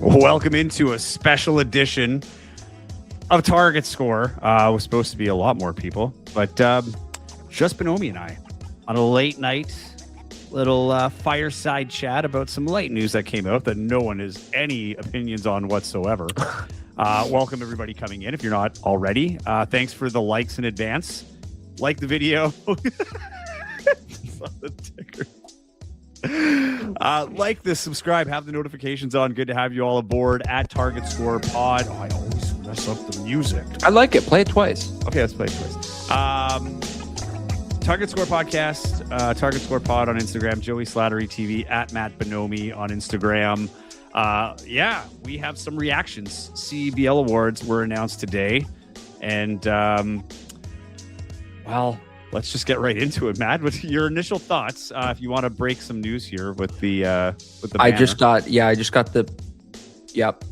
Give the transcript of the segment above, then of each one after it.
Welcome into a special edition of Target Score. It was supposed to be a lot more people, but just Bonomi and I on a late night little fireside chat about some light news that came out that no one has any opinions on whatsoever. Welcome everybody coming in. If you're not already, thanks for the likes in advance. Like the video. The ticker. Like this, subscribe, have the notifications on. Good to have you all aboard at Target Score Pod. Oh, I always mess up the music. I like it. Play it twice. Okay, let's play it twice. Target Score Podcast, Target Score Pod on Instagram, Joey Slattery TV, at Matt Bonomi on Instagram. Yeah, we have some reactions. CEBL Awards were announced today. And, well, let's just get right into it, Matt. With your initial thoughts, if you want to break some news here with the banner. I just got the, yep.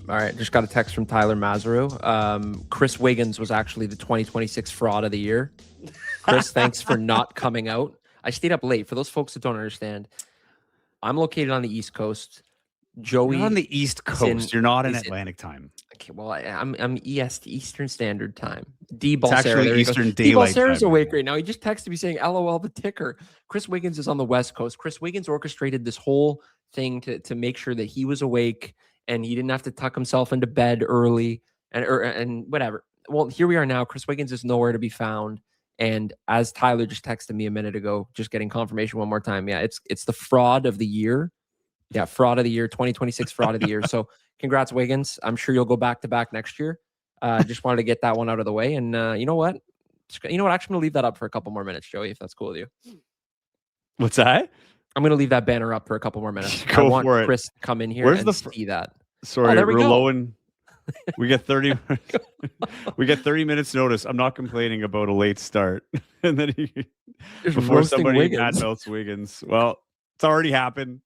All right, just got a text from Tyler Mazaru. Chris Wiggins was actually the 2026 Fraud of the Year. Chris, thanks for not coming out. I stayed up late. For those folks that don't understand, I'm located on the East Coast. Joey, you're on the East Coast. You're not in Atlantic time. Okay, well, I'm Eastern Standard Time. It's actually Eastern Daylight Time. Balsera's awake right now. He just texted me saying, "LOL, the ticker." Chris Wiggins is on the West Coast. Chris Wiggins orchestrated this whole thing to make sure that he was awake and he didn't have to tuck himself into bed early and whatever. Well, here we are now. Chris Wiggins is nowhere to be found. And as Tyler just texted me a minute ago, just getting confirmation one more time. Yeah, it's the Fraud of the Year. Yeah, Fraud of the Year, 2026 Fraud of the Year. So congrats, Wiggins. I'm sure you'll go back-to-back next year. Just wanted to get that one out of the way. And you know what? Actually, I'm going to leave that up for a couple more minutes, Joey, if that's cool with you. What's that? I'm going to leave that banner up for a couple more minutes. Go I want for it. Chris to come in here and see that. Sorry, there we go. low and we get 30 we get 30 minutes notice. I'm not complaining about a late start. And then before somebody badmouths Wiggins. Well, it's already happened.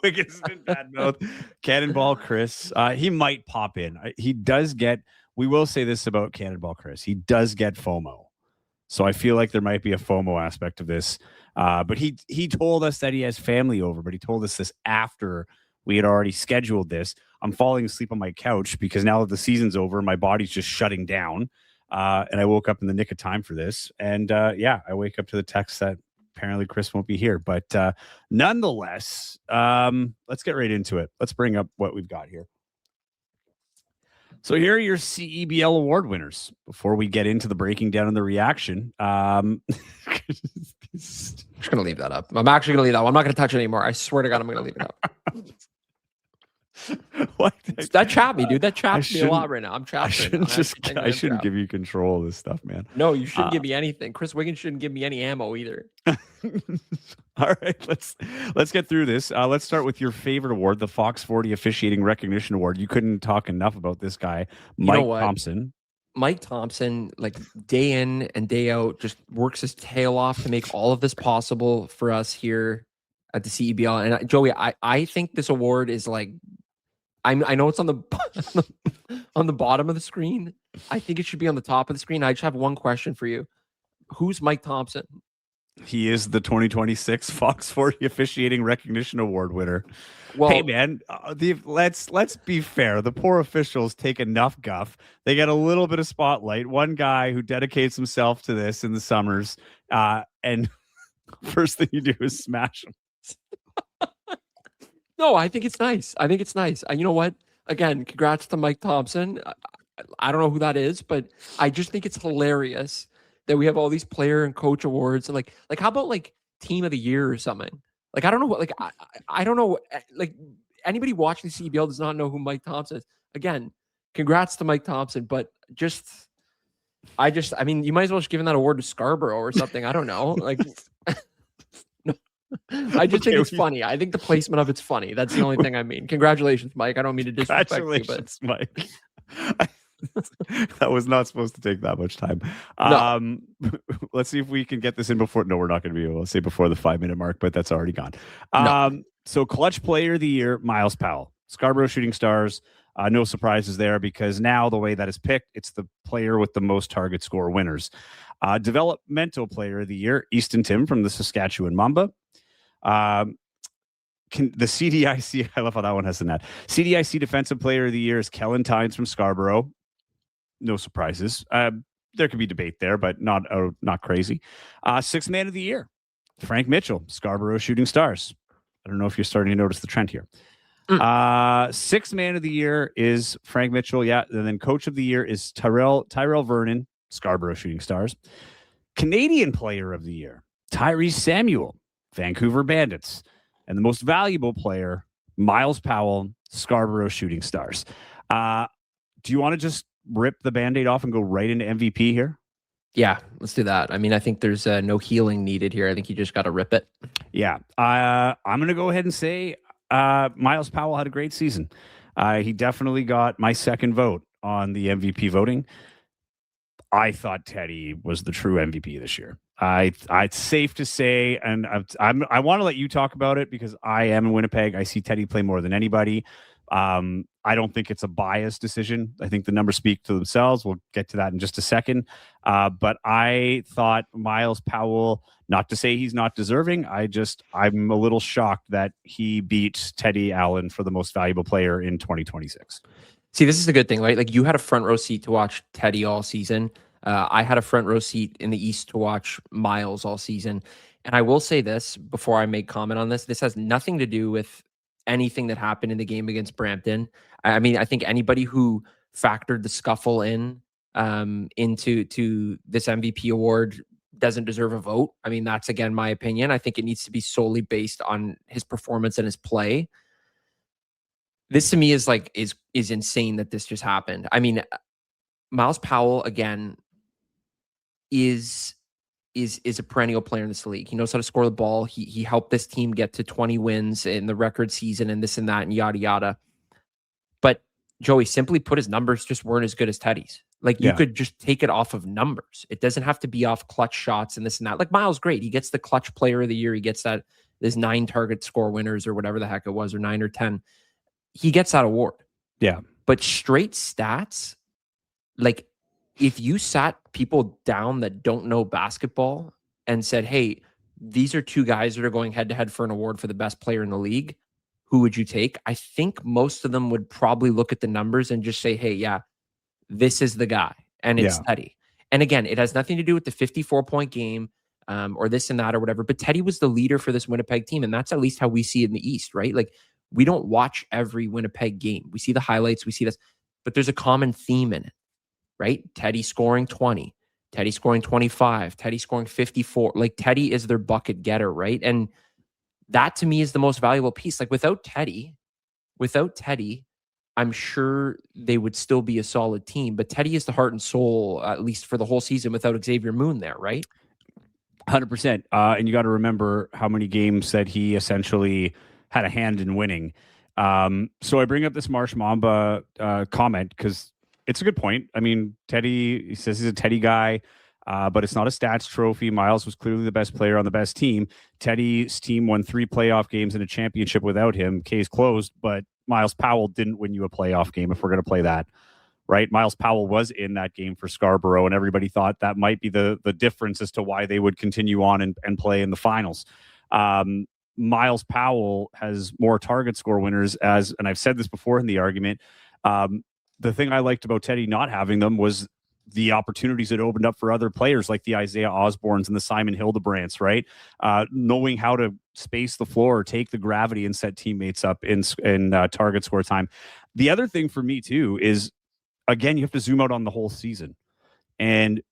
Wiggins has been badmouth. Cannonball Chris. He might pop in. He does get, we will say this about Cannonball Chris. He does get FOMO. So I feel like there might be a FOMO aspect of this. But he told us that he has family over, but he told us this after we had already scheduled this. I'm falling asleep on my couch because now that the season's over, my body's just shutting down. And I woke up in the nick of time for this. And yeah, I wake up to the text that apparently Chris won't be here. But nonetheless, let's get right into it. Let's bring up what we've got here. So here are your CEBL Award winners. Before we get into the breaking down and the reaction, I'm just going to leave that up. I'm actually going to leave that one. I'm not going to touch it anymore. I swear to God, I'm going to leave it up. What? That chapped me, dude. That chapped me a lot right now. I'm chapped. I shouldn't give you control of this stuff, man. No, you shouldn't give me anything. Chris Wiggins shouldn't give me any ammo either. All right, let's get through this. Let's start with your favorite award, the Fox 40 Officiating Recognition Award. You couldn't talk enough about this guy, Mike Thompson. Mike Thompson, like day in and day out, just works his tail off to make all of this possible for us here at the CEBL. And Joey, I think this award is like, I know it's on the on the bottom of the screen. I think it should be on the top of the screen. I just have one question for you. Who's Mike Thompson? He is the 2026 Fox 40 Officiating Recognition Award winner. Well, hey man, let's be fair. The poor officials take enough guff. They get a little bit of spotlight. One guy who dedicates himself to this in the summers, and first thing you do is smash him. No, I think it's nice. You know what? Again, congrats to Mike Thompson. I don't know who that is, but I just think it's hilarious that we have all these player and coach awards. And like how about like team of the year or something? Like, I don't know what, like, I don't know. Like, anybody watching the CEBL does not know who Mike Thompson is. Again, congrats to Mike Thompson, but I mean, you might as well just give that award to Scarborough or something. I don't know. Like, I just think it's funny. I think the placement of it's funny. That's the only thing I mean. Congratulations, Mike. I don't mean to disrespect you, but Mike. That was not supposed to take that much time. No. Let's see if we can get this in before. No, we're not going to be able to say before the 5-minute mark, but that's already gone. No. So clutch player of the year, Miles Powell, Scarborough Shooting Stars. No surprises there because now the way that is picked, it's the player with the most target score winners. Developmental player of the year, Easton Tim from the Saskatchewan Mamba. the CDIC, I love how that one has the net. CDIC Defensive Player of the Year is Kellen Tynes from Scarborough. No surprises. There could be debate there, but not crazy. Sixth Man of the Year, Frank Mitchell, Scarborough Shooting Stars. I don't know if you're starting to notice the trend here. Sixth Man of the Year is Frank Mitchell. Yeah. And then Coach of the Year is Tyrell Vernon, Scarborough Shooting Stars. Canadian Player of the Year, Tyrese Samuel, Vancouver Bandits. And the Most Valuable Player, Miles Powell, Scarborough Shooting Stars. Do you want to just rip the Band-Aid off and go right into MVP here? Yeah, let's do that. I mean, I think there's no healing needed here. I think you just got to rip it. Yeah. I'm going to go ahead and say Miles Powell had a great season. He definitely got my second vote on the MVP voting. I thought Teddy was the true MVP this year. It's safe to say, and I want to let you talk about it because I am in Winnipeg. I see Teddy play more than anybody. I don't think it's a biased decision. I think the numbers speak to themselves. We'll get to that in just a second. But I thought Miles Powell, not to say he's not deserving, I'm a little shocked that he beat Teddy Allen for the Most Valuable Player in 2026. See, this is a good thing, right? Like, you had a front row seat to watch Teddy all season. I had a front row seat in the East to watch Miles all season. And I will say this before I make comment on this. This has nothing to do with anything that happened in the game against Brampton. I mean, I think anybody who factored the scuffle into this MVP award doesn't deserve a vote. I mean, that's, again, my opinion. I think it needs to be solely based on his performance and his play. This to me is insane that this just happened. I mean, Miles Powell, again, is a perennial player in this league. He knows how to score the ball. He helped this team get to 20 wins in the record season and this and that and yada yada. But Joey, simply put, his numbers just weren't as good as Teddy's. Like, you could just take it off of numbers. It doesn't have to be off clutch shots and this and that. Like, Miles, great. He gets the clutch player of the year. He gets this 9 target score winners or whatever the heck it was, or 9 or 10. He gets that award. Yeah. But straight stats, like, if you sat people down that don't know basketball and said, hey, these are 2 guys that are going head to head for an award for the best player in the league, who would you take? I think most of them would probably look at the numbers and just say, hey, yeah, this is the guy. And it's Teddy. And again, it has nothing to do with the 54-point game or this and that or whatever. But Teddy was the leader for this Winnipeg team. And that's at least how we see it in the East, right? Like, we don't watch every Winnipeg game. We see the highlights. We see this. But there's a common theme in it, right? Teddy scoring 20. Teddy scoring 25. Teddy scoring 54. Like, Teddy is their bucket getter, right? And that, to me, is the most valuable piece. Like, without Teddy, I'm sure they would still be a solid team. But Teddy is the heart and soul, at least for the whole season, without Xavier Moon there, right? 100%. And you got to remember how many games that he essentially had a hand in winning. So I bring up this Marsh Mamba comment because it's a good point. I mean, Teddy, he says he's a Teddy guy, but it's not a stats trophy. Miles was clearly the best player on the best team. Teddy's team won 3 playoff games and a championship without him. Case closed, but Miles Powell didn't win you a playoff game, if we're going to play that, right? Miles Powell was in that game for Scarborough, and everybody thought that might be the difference as to why they would continue on and play in the finals. Miles Powell has more target score winners, and I've said this before in the argument. The thing I liked about Teddy not having them was the opportunities it opened up for other players like the Isaiah Osborns and the Simon Hildebrands, right? Knowing how to space the floor, take the gravity, and set teammates up in target score time. The other thing for me too is, again, you have to zoom out on the whole season. And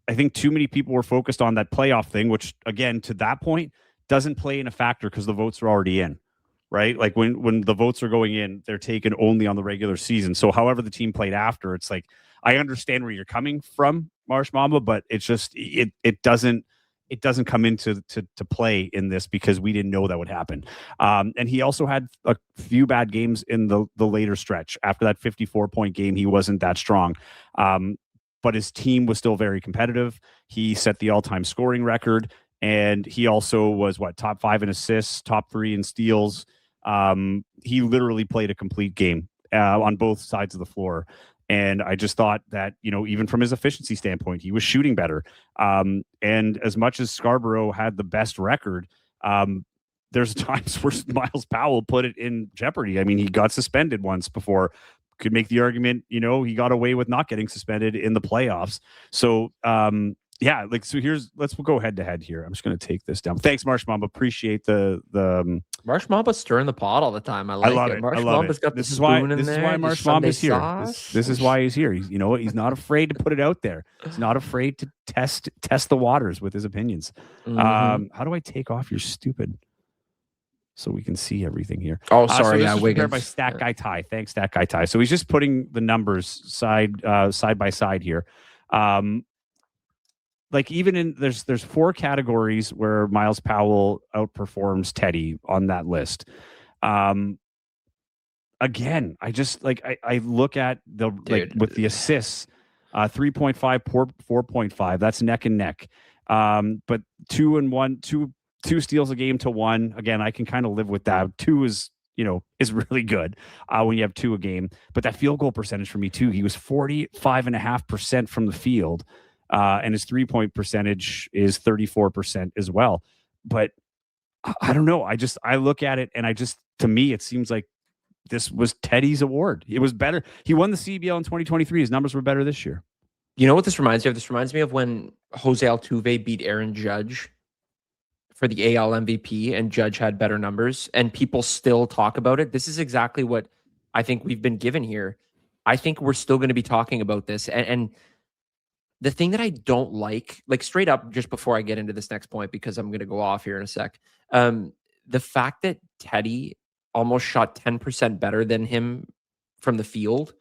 I think too many people were focused on that playoff thing, which, again, to that point, doesn't play in a factor because the votes are already in, right? Like, when the votes are going in, they're taken only on the regular season. So however the team played after, it's like, I understand where you're coming from, Marsh Mamba, but it's just, it doesn't come into play in this because we didn't know that would happen. And he also had a few bad games in the later stretch. After that 54-point game, he wasn't that strong. But his team was still very competitive. He set the all-time scoring record, and he also was top 5 in assists, top 3 in steals. He literally played a complete game on both sides of the floor. And I just thought that, even from his efficiency standpoint, he was shooting better. And as much as Scarborough had the best record, there's times where Miles Powell put it in jeopardy. I mean, he got suspended once before. Could make the argument, he got away with not getting suspended in the playoffs. So, let's go head to head here. I'm just going to take this down. Thanks, Marsh Mamba. Appreciate the Marsh Mamba's stirring the pot all the time. I love it. Marsh Mamba's got the spoon in there. This is why Marsh Mamba's here. This is why he's here. You know what? He's not afraid to put it out there. He's not afraid to test the waters with his opinions. Mm-hmm. How do I take off your stupid? So we can see everything here. Oh, sorry. So this is Wiggins. prepared by Stat Guy Ty. Thanks, Stat Guy Ty. So he's just putting the numbers side by side here. Even there's 4 categories where Miles Powell outperforms Teddy on that list. Again, I just I look at with the assists, 3.5, 4.5. That's neck and neck. But 2 and 1, 2 steals a game to 1. Again, I can kind of live with that. 2 is really good when you have 2 a game. But that field goal percentage for me too, he was 45.5% from the field, and his 3-point percentage is 34% as well. But I don't know. I look at it and to me, it seems like this was Teddy's award. It was better. He won the CEBL in 2023. His numbers were better this year. You know what this reminds me of? This reminds me of when Jose Altuve beat Aaron Judge for the AL MVP, and Judge had better numbers, and people still talk about it. This is exactly what I think we've been given here. I think we're still going to be talking about this. And the thing that I don't like straight up, just before I get into this next point, because I'm going to go off here in a sec, the fact that Teddy almost shot 10% better than him from the field,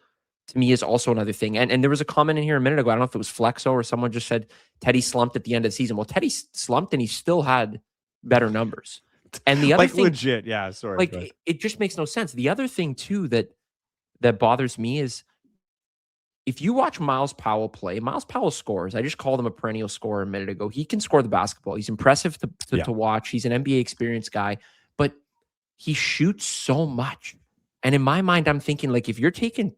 to me, is also another thing. And there was a comment in here a minute ago. I don't know if it was Flexo or someone just said Teddy slumped at the end of the season. Well, Teddy slumped and he still had better numbers. And the other thing, legit, yeah, sorry. It just makes no sense. The other thing too that bothers me is if you watch Miles Powell play, Miles Powell scores. I just called him a perennial scorer a minute ago. He can score the basketball. He's impressive to watch. He's an NBA experienced guy, but he shoots so much. And in my mind, I'm thinking if you're taking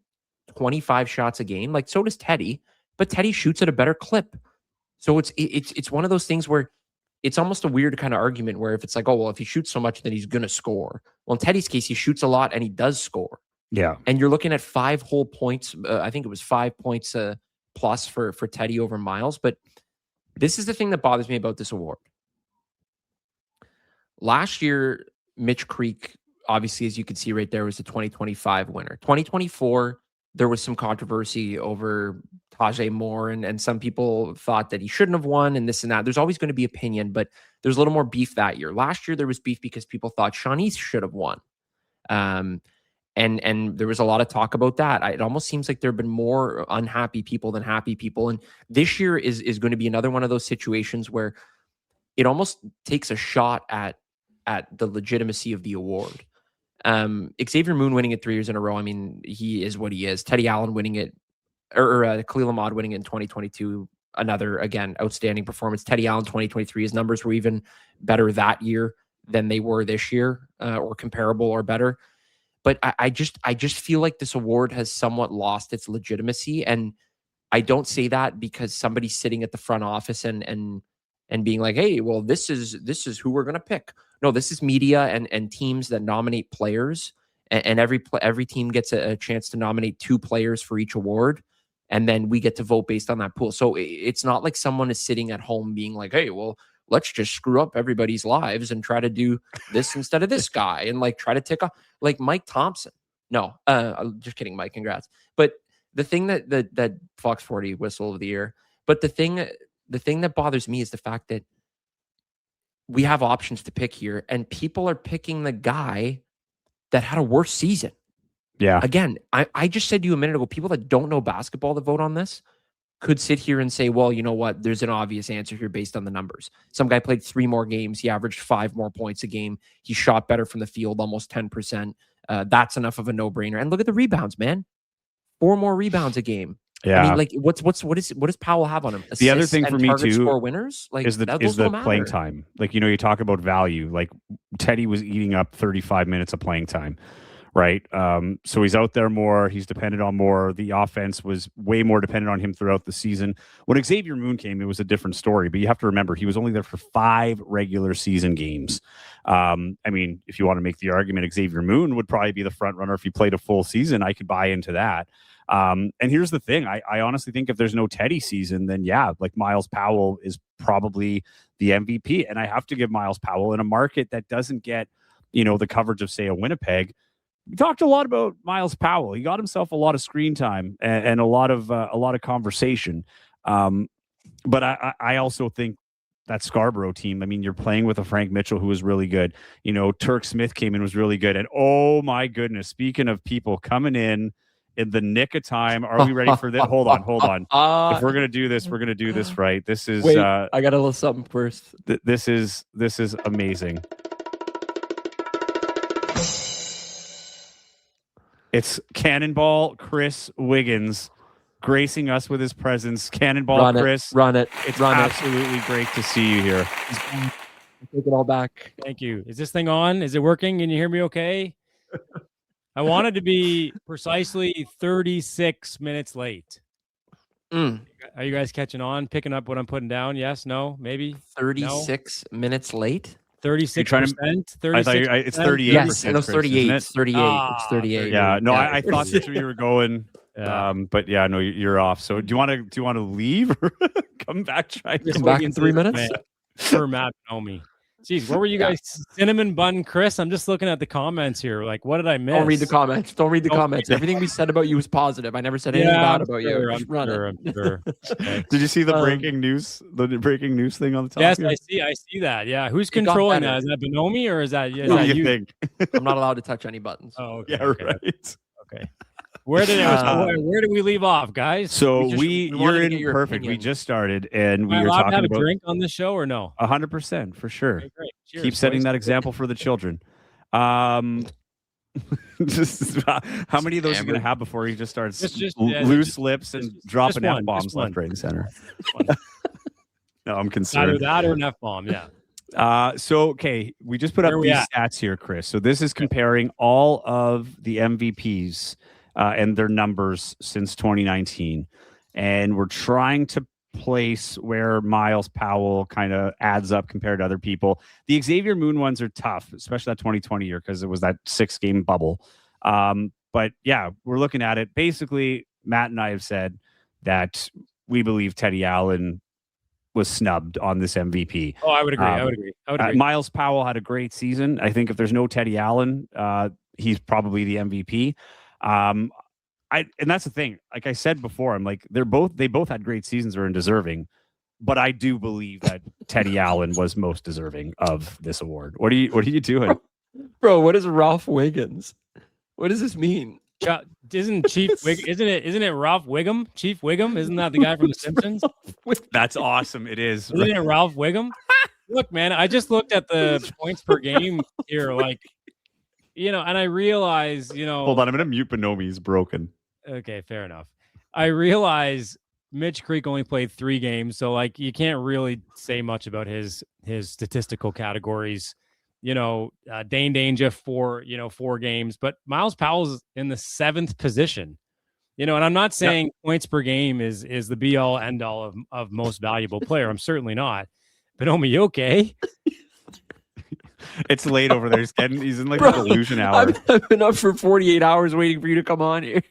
25 shots a game, so does Teddy, but Teddy shoots at a better clip. So it's one of those things where it's almost a weird kind of argument where if it's if he shoots so much, then he's going to score. Well, in Teddy's case, he shoots a lot and he does score. Yeah. And you're looking at 5 whole points. I think it was 5 points plus for Teddy over Miles. But this is the thing that bothers me about this award. Last year, Mitch Creek, obviously, as you can see right there, was the 2025 winner. 2024, there was some controversy over Tajay Moore, and some people thought that he shouldn't have won and this and that. There's always going to be opinion, but there's a little more beef that year. Last year, there was beef because people thought Shawnice should have won. And there was a lot of talk about that. It almost seems like there have been more unhappy people than happy people. And this year is going to be another one of those situations where it almost takes a shot at the legitimacy of the award. Xavier Moon winning it 3 years in a row. I mean, he is what he is. Teddy Allen winning it, or Khalil Ahmad winning it in 2022. Another, again, outstanding performance. Teddy Allen 2023. His numbers were even better that year than they were this year, or comparable or better. But I just feel like this award has somewhat lost its legitimacy. And I don't say that because somebody's sitting at the front office and being like, hey, well, this is who we're going to pick. No, this is media and teams that nominate players, and every team gets a chance to nominate 2 players for each award, and then we get to vote based on that pool. So it's not like someone is sitting at home being like, hey, well, let's just screw up everybody's lives and try to do this instead of this guy and try to tick off Mike Thompson. No, just kidding, Mike. Congrats. But the thing that Fox 40 whistle of the year. But the thing that bothers me is the fact that we have options to pick here, and people are picking the guy that had a worse season. Yeah. Again, I just said to you a minute ago, people that don't know basketball that vote on this could sit here and say, well, you know what? There's an obvious answer here based on the numbers. Some guy played 3 more games. He averaged 5 more points a game. He shot better from the field, almost 10%. That's enough of a no-brainer. And look at the rebounds, man. 4 more rebounds a game. Yeah. I mean, what does Powell have on him? The other thing for me too score winners is the playing time. You talk about value. Teddy was eating up 35 minutes of playing time. right? So he's out there more. He's dependent on more. The offense was way more dependent on him throughout the season. When Xavier Moon came, it was a different story. But you have to remember, he was only there for 5 regular season games. I mean, if you want to make the argument, Xavier Moon would probably be the front runner if he played a full season. I could buy into that. And here's the thing. I honestly think if there's no Teddy season, then yeah, like Miles Powell is probably the MVP. And I have to give Miles Powell, in a market that doesn't get, the coverage of, say, a Winnipeg. We talked a lot about Miles Powell. He got himself a lot of screen time and a lot of conversation. But I also think that Scarborough team, I mean, you're playing with a Frank Mitchell who was really good. Turk Smith came in, was really good. And oh my goodness, speaking of people coming in the nick of time, are we ready for this? Hold on. If we're gonna do this, we're gonna do this right. This is. Wait, I got a little something first. This is amazing. It's Cannonball Chris Wiggins gracing us with his presence. Cannonball Chris. Run it. It's absolutely great to see you here. Take it all back. Thank you. Is this thing on? Is it working? Can you hear me okay? I wanted to be precisely 36 minutes late. Are you guys catching on? Picking up what I'm putting down? Yes? No? Maybe? 36 minutes late? 36%? 36%? It's 38%. Yes, it was 38. It's 38. It's 38. Yeah, no, I thought that's where you were going. But yeah, no, you're off. So do you want to leave or come back? Come back in 3 minutes? For Matt Bonomi. Jeez, where were you guys? Cinnamon Bun Chris? I'm just looking at the comments here. Like, what did I miss? Don't read the comments. Everything we said about you was positive. I never said anything bad about you. I'm sure. Okay. Did you see the breaking news? The breaking news thing on the top? Yes, here? I see that. Yeah. Who's controlling that? Is that Bonomi or is that you? Think? I'm not allowed to touch any buttons. Oh, okay. Yeah, right. Okay. Where did we leave off, guys? So you're in perfect. Opinion. We just started, and we were talking to have about a drink on this show or no? 100% for sure. Okay, great. Cheers, keep setting that example for the children. Just how many of those are you going to have before he just starts loose lips and dropping F-bombs left, right, and center? No, I'm concerned. Either that or an F-bomb, yeah. So, okay, we just put up these stats here, Chris. So this is comparing all of the MVPs and their numbers since 2019. And we're trying to place where Miles Powell kind of adds up compared to other people. The Xavier Moon ones are tough, especially that 2020 year, because it was that 6-game bubble. But yeah, we're looking at it. Basically, Matt and I have said that we believe Teddy Allen was snubbed on this MVP. Oh, I would agree. Miles Powell had a great season. I think if there's no Teddy Allen, he's probably the MVP. And that's the thing. Like I said before, I'm like they both had great seasons, or deserving, but I do believe that Teddy Allen was most deserving of this award. What are you doing, bro? What is Ralph Wiggins? What does this mean? Isn't it Ralph Wiggum? Chief Wiggum? Isn't that the guy from The Simpsons? That's awesome. It is. Isn't it Ralph Wiggum? Look, man, I just looked at the points per game here, like. And I realize, Hold on, I'm going to mute Bonomi. He's broken. Okay, fair enough. I realize Mitch Creek only played 3 games, so, like, you can't really say much about his statistical categories. Dane Danger 4 games, but Miles Powell's in the 7th position. And I'm not saying points per game is the be-all, end-all of most valuable player. I'm certainly not. Bonomi, you okay? It's late over there. He's in like a delusion hour. I've been up for 48 hours waiting for you to come on here.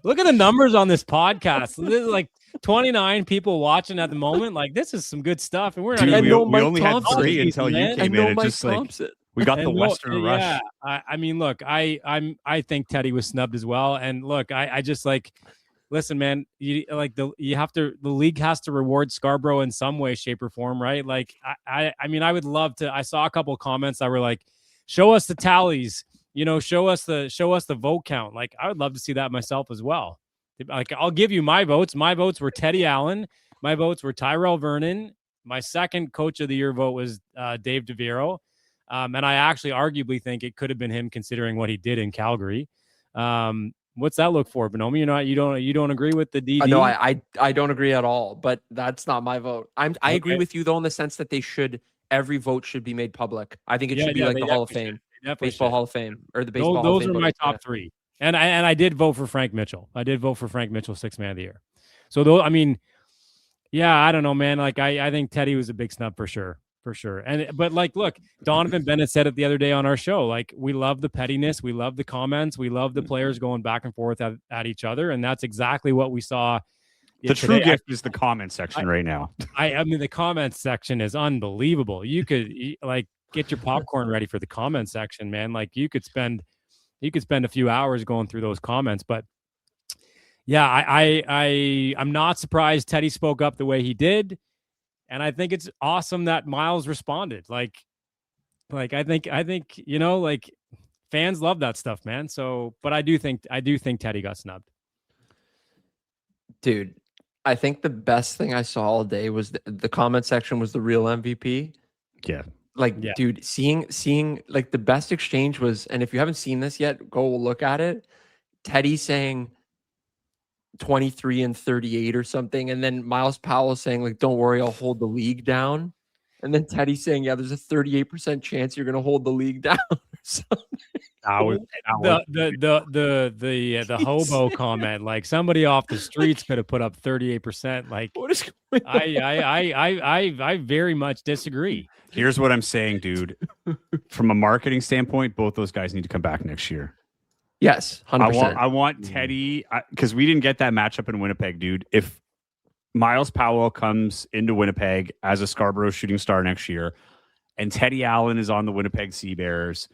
Look at the numbers on this podcast. This is like 29 people watching at the moment. Like, this is some good stuff. And we're not. We only had 3 until you came in. It's just like we got the Western rush. Yeah, I mean, look, I think Teddy was snubbed as well. And look, I just like. Listen, man, the league has to reward Scarborough in some way, shape, or form, right? Like, I mean, I would love to. I saw a couple of comments that were like, "Show us the tallies," show us the vote count. Like, I would love to see that myself as well. Like, I'll give you my votes. My votes were Teddy Allen. My votes were Tyrell Vernon. My second Coach of the Year vote was Dave DeVero, and I actually arguably think it could have been him considering what he did in Calgary. What's that look for, Bonomi? You don't agree with the DD? No, I don't agree at all. But that's not my vote. I agree with you though in the sense that they should every vote should be made public. I think it should be like the Hall of Fame, baseball Hall of Fame, or the baseball Hall of Fame. Those are my top three. And I did vote for Frank Mitchell. I did vote for Frank Mitchell, 6th man of the year. So though, I mean, yeah, I don't know, man. Like I think Teddy was a big snub for sure. But like, look, Donovan Bennett said it the other day on our show. Like, we love the pettiness, we love the comments, we love the players going back and forth at each other, and that's exactly what we saw. The true gift is the comment section right now. I mean, the comment section is unbelievable. You could like get your popcorn ready for the comment section, man. Like you could spend a few hours going through those comments. But yeah, I'm not surprised Teddy spoke up the way he did. And I think it's awesome that Miles responded. Like I think, you know, like fans love that stuff, man. So, but I do think Teddy got snubbed. Dude, I think the best thing I saw all day was the comment section was the real MVP. Yeah. Dude, seeing like the best exchange was, and if you haven't seen this yet, go look at it. Teddy saying 23 and 38 or something, and then Miles Powell saying like, "Don't worry, I'll hold the league down," and then Teddy saying, "Yeah, there's a 38% chance you're gonna hold the league down." Or something. The hobo comment, like somebody off the streets could have put up 38%. Like, what is going on? I very much disagree. Here's what I'm saying, dude. From a marketing standpoint, both those guys need to come back next year. Yes, 100%. I want Teddy, because we didn't get that matchup in Winnipeg, dude. If Miles Powell comes into Winnipeg as a Scarborough shooting star next year, and Teddy Allen is on the Winnipeg Sea Bears,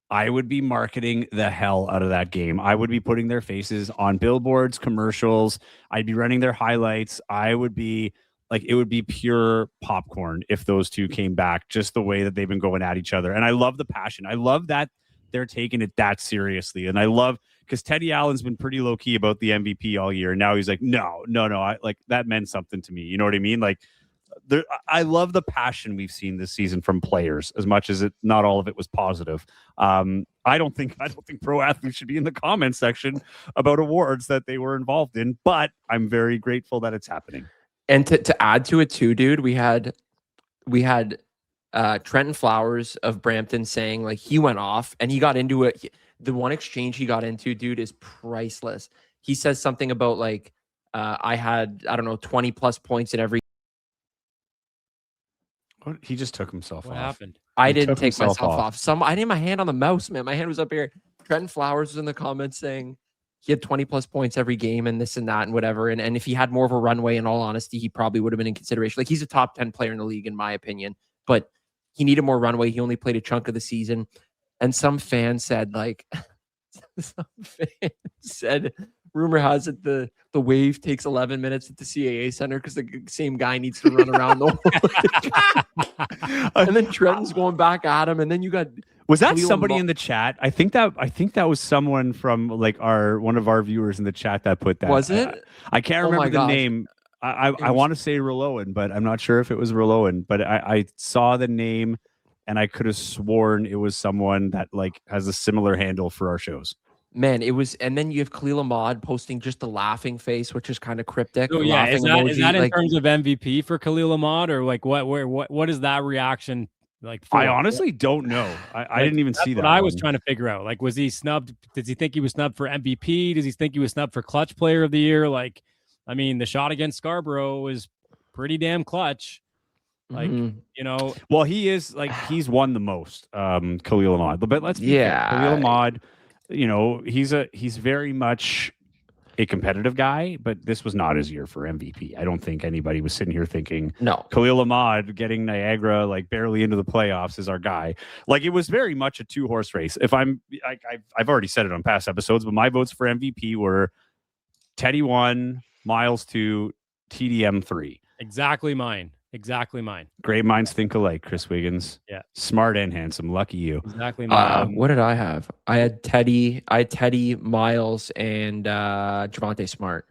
I would be marketing the hell out of that game. I would be putting their faces on billboards, commercials. I'd be running their highlights. I would be like, it would be pure popcorn if those two came back, just the way that they've been going at each other. And I love the passion. I love that they're taking it that seriously. And I love, because Teddy Allen's been pretty low key about the MVP all year. And now he's like, no. I like, that meant something to me. You know what I mean? Like, I love the passion we've seen this season from players, as much as not all of it was positive. I don't think pro athletes should be in the comment section about awards that they were involved in, but I'm very grateful that it's happening. And to add to it too, dude, we had Trenton Flowers of Brampton saying like he went off and he got into it. The one exchange he got into, dude, is priceless. He says something about like, I had, I don't know, 20 plus points in every. What? He just took himself off. What happened? I didn't take myself off. I didn't have my hand on the mouse, man. My hand was up here. Trenton Flowers was in the comments saying he had 20 plus points every game and this and that and whatever. And if he had more of a runway, in all honesty, he probably would have been in consideration. Like, he's a top 10 player in the league, in my opinion, but he needed more runway. He only played a chunk of the season. And some fan said, like, rumor has it the Wave takes 11 minutes at the CAA Center because the same guy needs to run around the whole. And then Trenton's going back at him, and then you got. Was that somebody in the chat? I think that was someone from like one of our viewers in the chat that put that. Was it? I can't remember the name. I want to say Roloan, but I'm not sure if it was Roloan. But I saw the name, and I could have sworn it was someone that like has a similar handle for our shows. Man, it was, and then you have Khalil Ahmad posting just a laughing face, which is kind of cryptic. Oh, yeah, is that in terms of MVP for Khalil Ahmad, or like what is that reaction like? I honestly don't know. I didn't even see that. I was trying to figure out. Like, was he snubbed? Does he think he was snubbed for MVP? Does he think he was snubbed for Clutch Player of the Year? like, I mean, the shot against Scarborough was pretty damn clutch. Like, you know, well, he's won the most, Khalil Ahmad. But let's be fair. Khalil Ahmad. You know, he's very much a competitive guy, but this was not his year for MVP. I don't think anybody was sitting here thinking, no, Khalil Ahmad getting Niagara like barely into the playoffs is our guy. Like, it was very much a 2-horse race. I've already said it on past episodes, but my votes for MVP were Teddy 1, Miles 2, TDM 3. Exactly mine. Great minds think alike, Chris Wiggins. Yeah. Smart and handsome. Lucky you. Exactly mine. What did I have? I had Teddy, Miles, and Javonte Smart.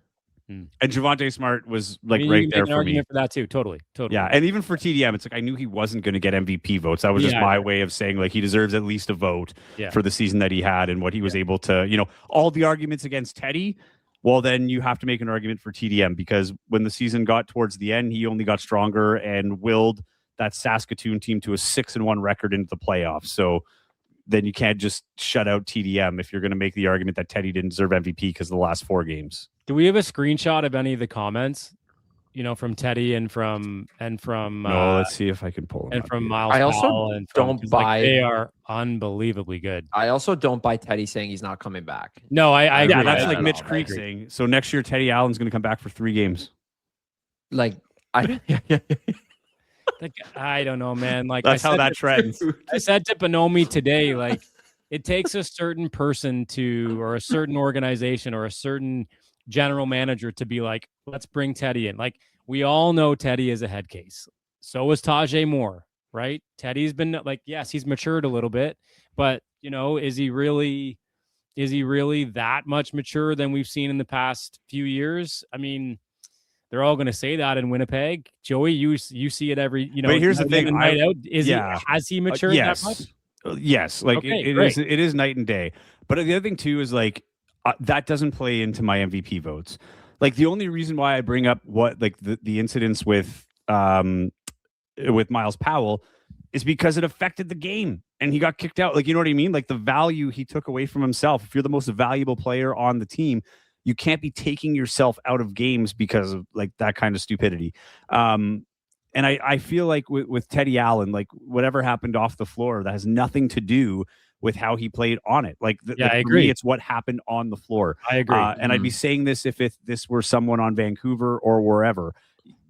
And Javonte Smart was like right there for me. For that too. Totally. Yeah. And even for TDM, it's like I knew he wasn't going to get MVP votes. That was just my way of saying like he deserves at least a vote for the season that he had and what he was able to, you know, all the arguments against Teddy. Well, then you have to make an argument for TDM because when the season got towards the end, he only got stronger and willed that Saskatoon team to a 6-1 record into the playoffs. So then you can't just shut out TDM if you're going to make the argument that Teddy didn't deserve MVP because of the last 4 games. Do we have a screenshot of any of the comments? From Teddy and from no, let's see if I can pull them and up from here. Miles. I also Powell and don't buy. They are unbelievably good. I also don't buy Teddy saying he's not coming back. No, I agree. Yeah, that's I like agree. Mitch Creek saying. So next year, Teddy Allen's going to come back for 3 games. Like I don't know, man. Like that's how that trends. I said to Bonomi today, like it takes a certain person or a certain organization or a certain general manager to be like, let's bring Teddy in. Like we all know Teddy is a head case. So is Tajay Moore, right? Teddy's been like, yes, he's matured a little bit, but is he really that much mature than we've seen in the past few years? I mean, they're all going to say that in Winnipeg. Joey, you see it every, But here's the thing, night out. Has he matured yes. that much? Yes, like Okay, it is night and day. But the other thing too is like that doesn't play into my MVP votes. Like the only reason why I bring up the incidents with Miles Powell is because it affected the game and he got kicked out. Like, you know what I mean? Like the value he took away from himself. If you're the most valuable player on the team, you can't be taking yourself out of games because of like that kind of stupidity. And I feel like with Teddy Allen, like whatever happened off the floor, that has nothing to do with how he played on it. Like, I agree. For me, it's what happened on the floor. I agree. And I'd be saying this if this were someone on Vancouver or wherever.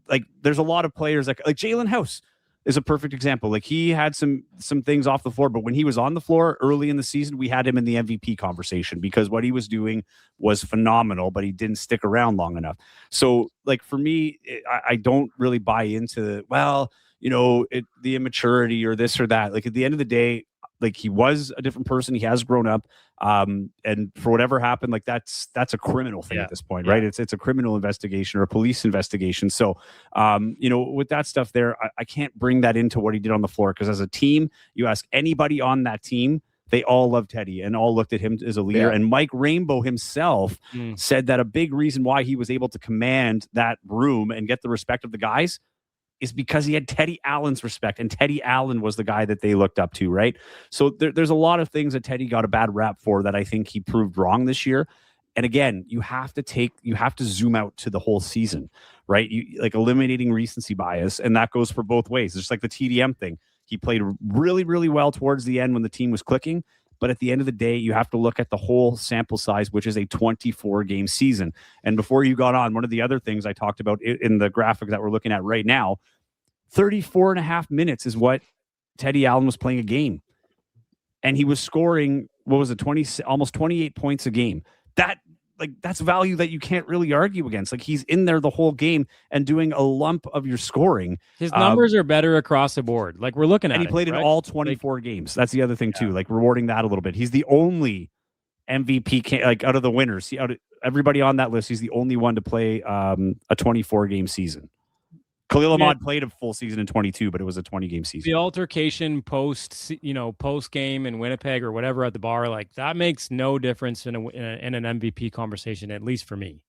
Like, there's a lot of players like Jalen House is a perfect example. Like, he had some things off the floor, but when he was on the floor early in the season, we had him in the MVP conversation because what he was doing was phenomenal, but he didn't stick around long enough. So, like, for me, I don't really buy into, the immaturity or this or that. Like, at the end of the day, like, he was a different person. He has grown up. And for whatever happened, like that's a criminal thing at this point, right? It's a criminal investigation or a police investigation. So, with that stuff there, I can't bring that into what he did on the floor because as a team, you ask anybody on that team, they all love Teddy and all looked at him as a leader. Yeah. And Mike Rainbow himself said that a big reason why he was able to command that room and get the respect of the guys is because he had Teddy Allen's respect, and Teddy Allen was the guy that they looked up to, right? So there's a lot of things that Teddy got a bad rap for that I think he proved wrong this year. And again, you have to zoom out to the whole season, right? You like eliminating recency bias, and that goes for both ways. It's just like the TDM thing. He played really, really well towards the end when the team was clicking. But at the end of the day, you have to look at the whole sample size, which is a 24-game season. And before you got on, one of the other things I talked about in the graphic that we're looking at right now, 34 and a half minutes is what Teddy Allen was playing a game. And he was scoring, almost 28 points a game. That's value that you can't really argue against. Like, he's in there the whole game and doing a lump of your scoring. His numbers are better across the board. Like, we're looking at and he played in all 24 games. That's the other thing too. Like, rewarding that a little bit. He's the only MVP out of the winners. Out of everybody on that list, he's the only one to play a 24-game season. Khalil Ahmad played a full season in 22, but it was a 20-game season. The altercation post game in Winnipeg or whatever at the bar, like that makes no difference in an MVP conversation, at least for me.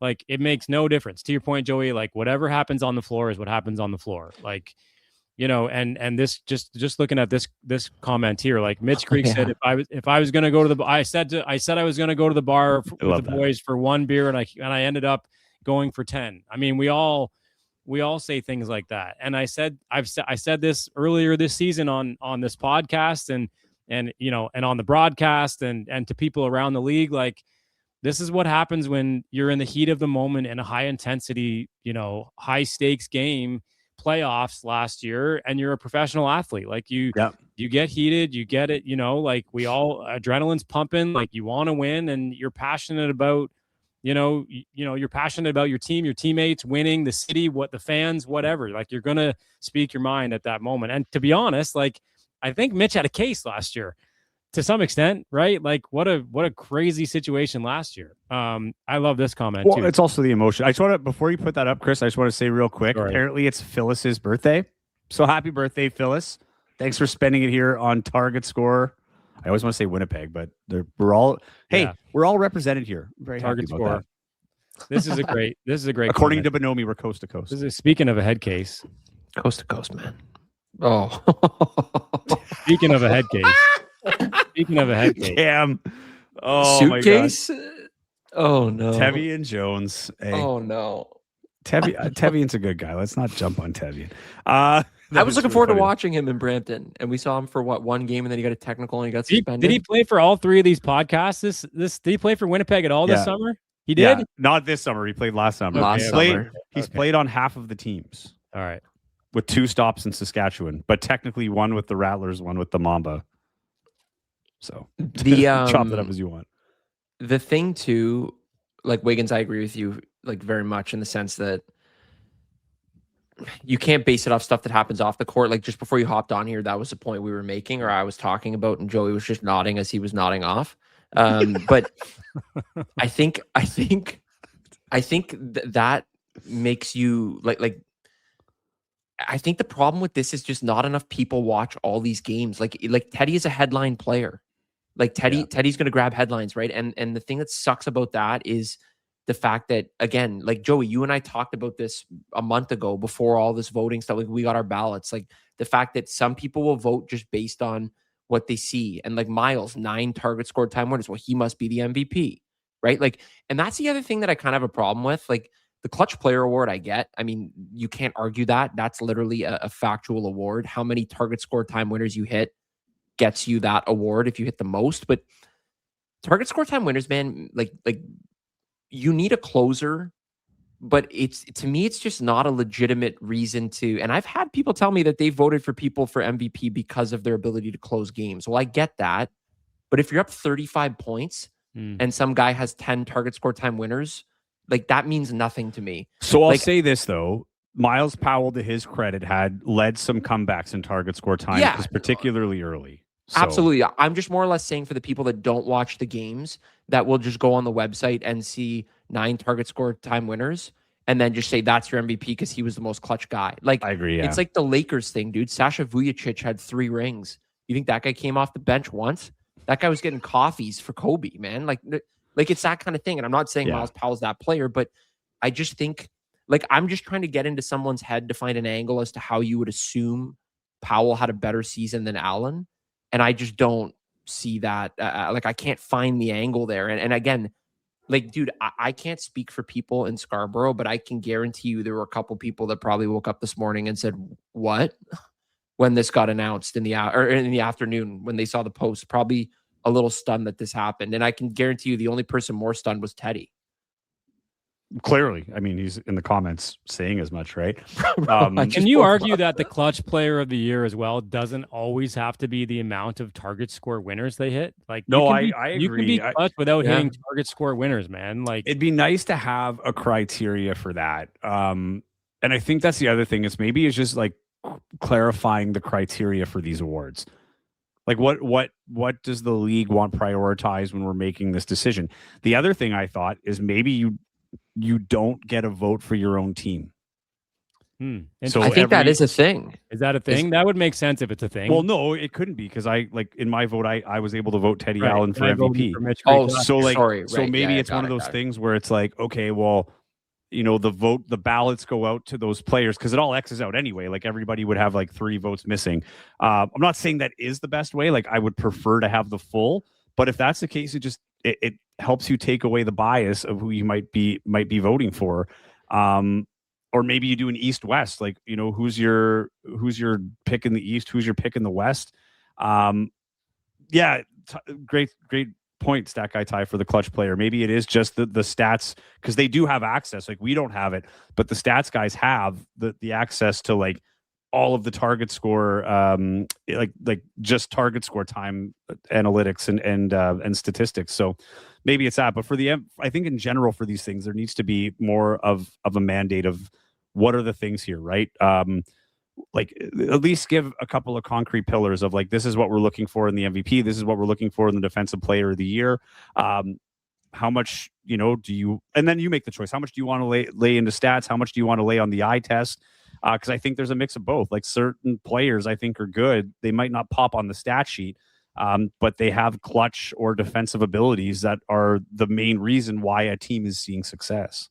Like, it makes no difference. To your point, Joey, like whatever happens on the floor is what happens on the floor. Like, and this just looking at this comment here, like Mitch Creek said, if I was going to go to the, I said I was going to go to the bar with the boys for one beer, and I ended up going for 10. I mean, we all say things like that. And I said this earlier this season on this podcast and on the broadcast and to people around the league. Like, this is what happens when you're in the heat of the moment in a high intensity, high stakes game, playoffs last year, and you're a professional athlete. Like, you get heated, you get it, like we all, adrenaline's pumping, like you want to win and you're passionate about, you're passionate about your team, your teammates, winning, the city, what the fans, whatever. Like, you're going to speak your mind at that moment. And to be honest, like, I think Mitch had a case last year to some extent, right? Like, what a crazy situation last year. I love this comment too. It's also the emotion. I just want to, before you put that up, Chris, I just want to say real quick, apparently it's Phyllis's birthday. So happy birthday, Phyllis. Thanks for spending it here on Target Score. I always want to say Winnipeg, but we're all represented here. I'm very Target happy about Score. That. This is a great. According to Bonomi, we're coast to coast. Speaking of a head case, Coast to coast, man. Oh. Speaking of a head case. Speaking of a head case. Cam. Oh, Suitcase? my God. Oh, no. Tevian Jones. Hey. Oh, no. Tevian's a good guy. Let's not jump on Tevian. I was looking forward to funny. watching him in Brampton, and we saw him for one game, and then he got a technical and he got suspended. Did he play for all three of these podcasts? Did he play for Winnipeg at all this summer? He did? Yeah, not this summer. He played last summer. He's played on half of the teams. All right. With 2 stops in Saskatchewan, but technically one with the Rattlers, one with the Mamba. So chop that up as you want. The thing too, like Wiggins, I agree with you like very much in the sense that you can't base it off stuff that happens off the court. Like just before you hopped on here, that was the point we were making, or I was talking about, and Joey was just nodding as he was nodding off. But I think that makes you like. I think the problem with this is just not enough people watch all these games. Like Teddy is a headline player. Like Teddy's going to grab headlines, right? And the thing that sucks about that is the fact that, again, like Joey, you and I talked about this a month ago before all this voting stuff. Like we got our ballots. Like the fact that some people will vote just based on what they see. And like Miles, 9 target scored time winners. Well, he must be the MVP, right? Like, and that's the other thing that I kind of have a problem with. Like the clutch player award, I get. I mean, you can't argue that. That's literally a factual award. How many target scored time winners you hit gets you that award if you hit the most. But target score time winners, man, like you need a closer, but to me, it's just not a legitimate reason to. And I've had people tell me that they voted for people for MVP because of their ability to close games. Well, I get that. But if you're up 35 points and some guy has 10 target score time winners, like that means nothing to me. So I'll say this though. Miles Powell, to his credit, had led some comebacks in target score time, particularly early. So. Absolutely. I'm just more or less saying for the people that don't watch the games that will just go on the website and see 9 target score time winners and then just say that's your MVP because he was the most clutch guy. Like I agree. Yeah. It's like the Lakers thing, dude. Sasha Vujacic had 3 rings. You think that guy came off the bench once? That guy was getting coffees for Kobe, man. Like it's that kind of thing. And I'm not saying Miles Powell's that player, but I just think like I'm just trying to get into someone's head to find an angle as to how you would assume Powell had a better season than Allen. And I just don't see that. Like, I can't find the angle there. And again, like, dude, I can't speak for people in Scarborough, but I can guarantee you there were a couple people that probably woke up this morning and said, what? When this got announced in the afternoon, when they saw the post, probably a little stunned that this happened. And I can guarantee you the only person more stunned was Teddy. Clearly. I mean, he's in the comments saying as much, right? Can you argue that the clutch player of the year as well doesn't always have to be the amount of target score winners they hit? Like, no, I agree. You can be clutch without hitting target score winners, man. Like, it'd be nice to have a criteria for that. And I think that's the other thing is maybe it's just like clarifying the criteria for these awards. Like what does the league want prioritized when we're making this decision? The other thing I thought is maybe you don't get a vote for your own team. So I think that is a thing. Is that a thing? That would make sense if it's a thing. Well, no, it couldn't be because in my vote, I was able to vote Teddy Allen for MVP. So maybe it's one of those things where it's like, okay, well, the ballots go out to those players because it all X's out anyway. Like everybody would have like 3 votes missing. I'm not saying that is the best way. Like I would prefer to have the full, but if that's the case, it helps you take away the bias of who you might be voting for. Or maybe you do an East-West, like, who's your pick in the East, who's your pick in the West. Great point, Stat Guy Ty, for the clutch player. Maybe it is just the stats, because they do have access. Like we don't have it, but the stats guys have the access to like all of the target score, like just target score time analytics and statistics. So maybe it's that. But I think in general for these things, there needs to be more of a mandate of what are the things here, right? Like at least give a couple of concrete pillars of like, this is what we're looking for in the MVP. This is what we're looking for in the defensive player of the year. How much, do you, and then you make the choice. How much do you want to lay into stats? How much do you want to lay on the eye test? Because I think there's a mix of both. Like certain players I think are good. They might not pop on the stat sheet, but they have clutch or defensive abilities that are the main reason why a team is seeing success.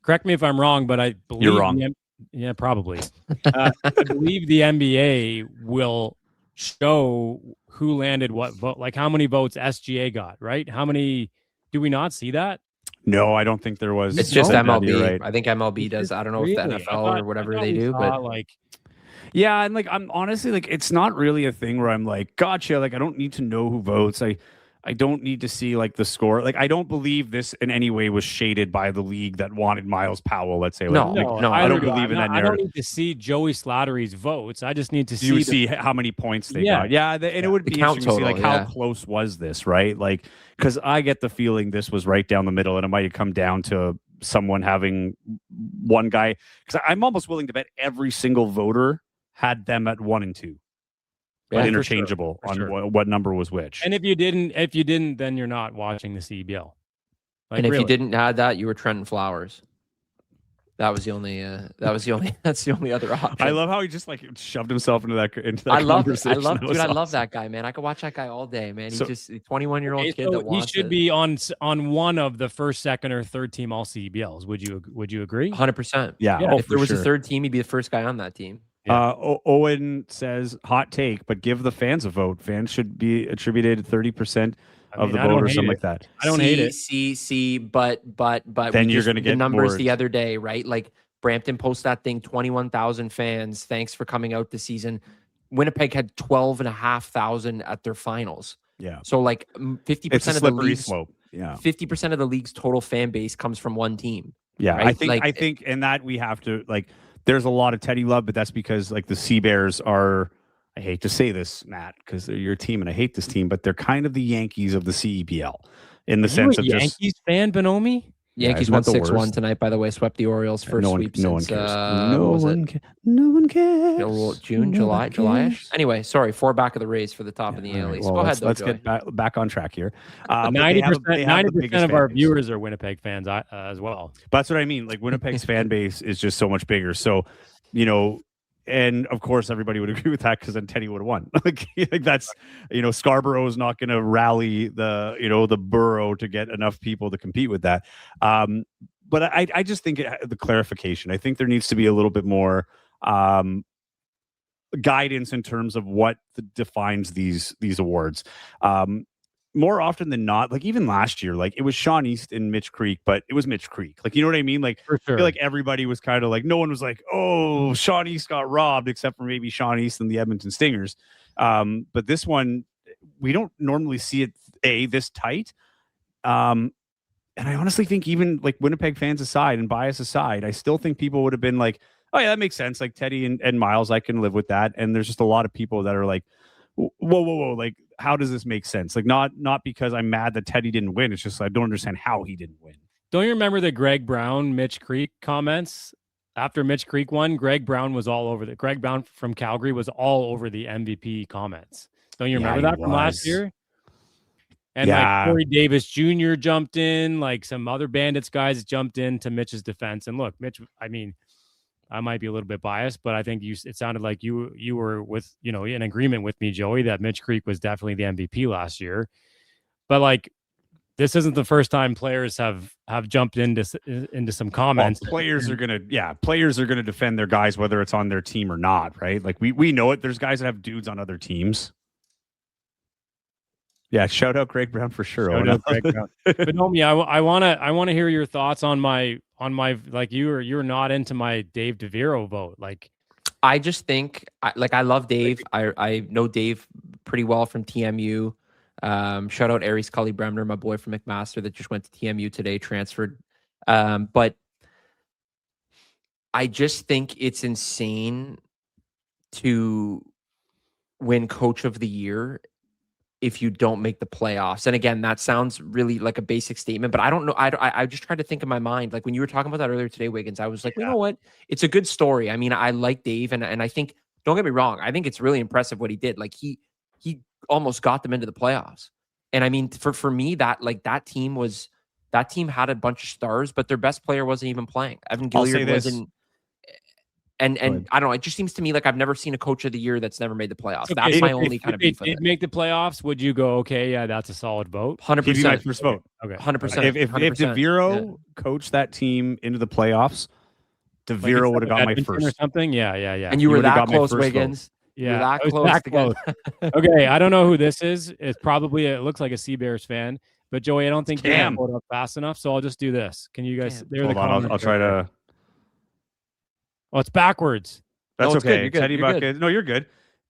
Correct me if I'm wrong, but I believe you're wrong. Yeah, probably. I believe the NBA will show who landed what vote, like how many votes SGA got, right? How many do we not see that? No, I don't think there was. It's just MLB. Right. I think MLB does. I don't know if the NFL or whatever they do, but like, yeah, and like I'm honestly like it's not really a thing where I'm like, gotcha. Like I don't need to know who votes. I don't need to see like the score. Like I don't believe this in any way was shaded by the league that wanted Miles Powell. Let's say, no, I don't believe in that narrative. I don't need to see Joey Slattery's votes. I just need to see how many points they got. Yeah, and it would be interesting to see like how close was this, right? Like because I get the feeling this was right down the middle, and it might have come down to someone having one guy. Because I'm almost willing to bet every single voter had them at 1 and 2. But interchangeable on what number was which. And if you didn't, then you're not watching the CEBL. Like, and if you didn't have that, you were Trenton Flowers. That's the only other option. I love how he just like shoved himself into that conversation. I love that guy, man. I could watch that guy all day, man. He's just a 21-year-old kid that wants he should be on one of the first, second, or third team all CEBLs. Would you agree? 100%. Yeah. If there was a third team, he'd be the first guy on that team. Yeah. Owen says, hot take, but give the fans a vote. Fans should be attributed 30% of the vote or something like that. I don't hate it. But then you're going to get the numbers bored. The other day, right? Like Brampton posted that thing, 21,000 fans. Thanks for coming out this season. Winnipeg had 12,500 at their finals. Yeah. So like 50% of the league's slope. Yeah. 50% of the league's total fan base comes from one team. Yeah. Right? I think in that we have to like. There's a lot of Teddy love, but that's because like the Sea Bears are, I hate to say this, Matt, because they're your team and I hate this team, but they're kind of the Yankees of the CEBL in the sense of just Yankees fan, Bonomi? Yankees won 6-1 tonight, by the way, swept the Orioles first sweep since no one cares. June, July-ish. Anyway, sorry, 4 back of the Rays for the top of the AL East. Go ahead, though, let's get back on track here. 90% of our viewers are Winnipeg fans as well. But that's what I mean. Like Winnipeg's fan base is just so much bigger. So, you know, and of course, everybody would agree with that because then Teddy would have won. like that's, Scarborough is not going to rally the borough to get enough people to compete with that. But I just think the clarification. I think there needs to be a little bit more guidance in terms of what defines these awards. More often than not, like even last year, like it was Sean East and Mitch Creek, but it was Mitch Creek. Like, you know what I mean? Like, for sure. I feel like everybody was kind of like, no one was like, oh, Sean East got robbed, except for maybe Sean East and the Edmonton Stingers. But this one, we don't normally see it this tight. And I honestly think even like Winnipeg fans aside and bias aside, I still think people would have been like, oh yeah, that makes sense. Like Teddy and Miles, I can live with that. And there's just a lot of people that are like, whoa, like, how does this make sense? Like, not because I'm mad that Teddy didn't win. It's just I don't understand how he didn't win. Don't you remember the Greg Brown, Mitch Creek comments? After Mitch Creek won, Greg Brown was all over Greg Brown from Calgary was all over the MVP comments. Don't you remember that from last year? And like Corey Davis Jr. jumped in, like some other Bandits guys jumped in to Mitch's defense. And look, Mitch, I mean, I might be a little bit biased, but I think it sounded like you were with, in agreement with me, Joey, that Mitch Creek was definitely the MVP last year. But like, this isn't the first time players have jumped into some comments. Well, players are gonna defend their guys, whether it's on their team or not, right? Like we know it. There's guys that have dudes on other teams. Yeah, shout out Greg Brown for sure. But Nomi, I wanna hear your thoughts on my like you're not into my Dave DeViro vote. Like, I just think I love Dave. I know Dave pretty well from TMU. Shout out Aries Cully Bremner, my boy from McMaster that just went to TMU today, transferred. But I just think it's insane to win Coach of the Year if you don't make the playoffs. And again, that sounds really like a basic statement, but I don't know. I just tried to think in my mind, like when you were talking about that earlier today, Wiggins, I was like, you know what? It's a good story. I mean, I like Dave, and I think, don't get me wrong, I think it's really impressive what he did. Like he almost got them into the playoffs. And I mean, for me, that team had a bunch of stars, but their best player wasn't even playing. Evan Gilliard wasn't. And I don't know. It just seems to me like I've never seen a Coach of the Year that's never made the playoffs. Okay, that's my only kind of beef with it. Make the playoffs, would you go, okay, yeah, that's a solid vote? 100%. My first vote. Okay. 100%. If DeViro coached that team into the playoffs, DeVero would have got my Edmonton first or something. Yeah. And you were would've that got my close, first Wiggins. You were that I was close that to close. Okay, I don't know who this is. It's probably it looks like a Sea Bears fan, but Joey, I don't think you're gonna pull it up fast enough, so I'll just do this. Can you guys? There Hold on, I'll try to. Oh, it's backwards. That's No, it's okay. good. You're good. Teddy You're Bucket. good. No, you're good.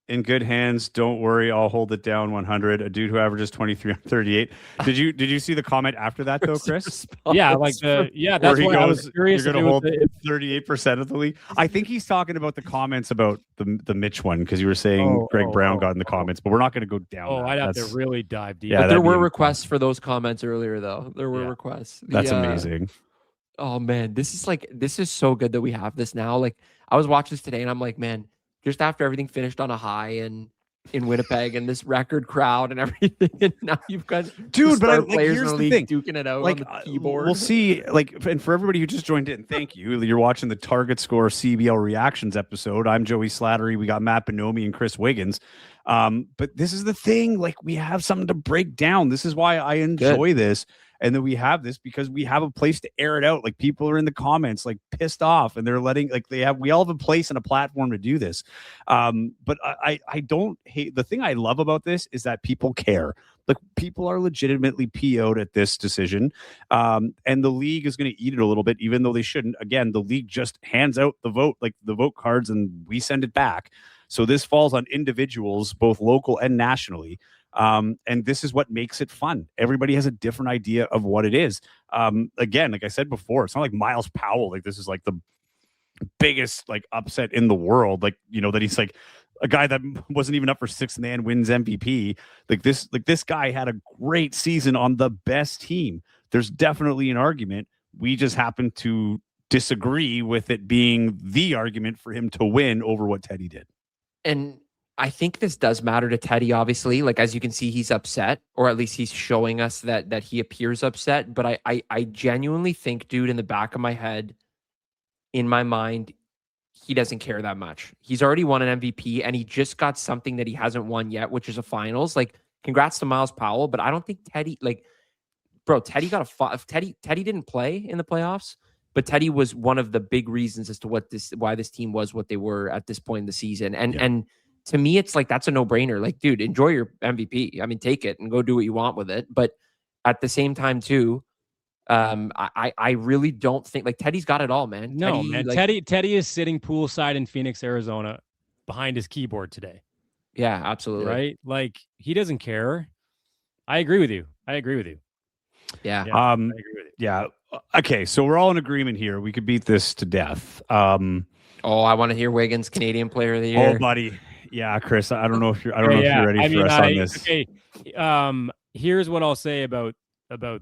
In good hands. Don't worry. I'll hold it down. 100. A dude who averages 23 on 38. Did you see the comment after that though, Chris? Yeah, like that's why I was curious. You're going to hold 38% of the league. I think he's talking about the comments about the Mitch one because you were saying Greg Brown got in the comments, but we're not going to go down. I'd have to really dive deep. Yeah, but there were requests for those comments earlier, though. There were requests. That's amazing. Oh man, this is so good that we have this now. Like I was watching this today, and I'm like, man. Just after everything finished on a high in Winnipeg and this record crowd and everything, and now you've got but players here's in the the league thing. duking it out like, on the keyboard. We'll see. Like, and for everybody who just joined in, thank you. You're watching the Target Score CBL Reactions episode. I'm Joey Slattery. We got Matt Bonomi and Chris Wiggins. But this is the thing. Like, we have something to break down. This is why I enjoy this. And then we have this because we have a place to air it out. Like people are in the comments, like pissed off, and they're letting we all have a place and a platform to do this. But I don't hate the thing I love about this is that people care. Like people are legitimately PO'd at this decision. And the league is going to eat it a little bit, even though they shouldn't. Again, the league just hands out the vote cards and we send it back. So this falls on individuals, both local and nationally. And this is what makes it fun. Everybody has a different idea of what it is. Again, like I said before, it's not like Miles Powell. Like this is like the biggest like upset in the world. Like, you know, that he's like a guy that wasn't even up for sixth man wins MVP. Like this guy had a great season on the best team. There's definitely an argument. We just happen to disagree with it being the argument for him to win over what Teddy did. And I think this does matter to Teddy, obviously. Like, as you can see, he's upset, or at least he's showing us that he appears upset. But I genuinely think, dude, in the back of my head, in my mind, he doesn't care that much. He's already won an MVP, and he just got something that he hasn't won yet, which is a finals. Like, congrats to Miles Powell, but I don't think Teddy, Teddy got Teddy didn't play in the playoffs, but Teddy was one of the big reasons as to why this team was what they were at this point in the season. And to me, it's like, that's a no-brainer. Like, dude, enjoy your MVP. I mean, take it and go do what you want with it. But at the same time, too, I really don't think, like, Teddy's got it all, man. No, man. Teddy is sitting poolside in Phoenix, Arizona, behind his keyboard today. Yeah, absolutely. Right? Like, he doesn't care. I agree with you. Yeah. I agree with you. Yeah. Okay, so we're all in agreement here. We could beat this to death. I want to hear Wiggins, Canadian Player of the Year. Oh, buddy. Yeah, Chris. I don't know if you're ready for us on this. Okay. Here's what I'll say about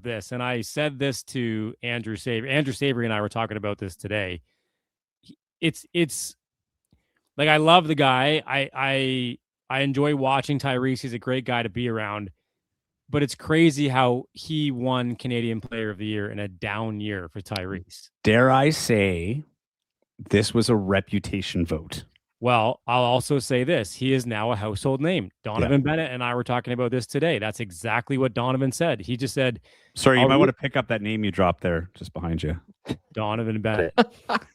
this, and I said this to Andrew Savory. Andrew Savory and I were talking about this today. It's like, I love the guy. I enjoy watching Tyrese. He's a great guy to be around. But it's crazy how he won Canadian Player of the Year in a down year for Tyrese. Dare I say, this was a reputation vote. Well, I'll also say this. He is now a household name. Donovan Bennett and I were talking about this today. That's exactly what Donovan said. He just said... Sorry, you might want to pick up that name you dropped there just behind you. Donovan Bennett.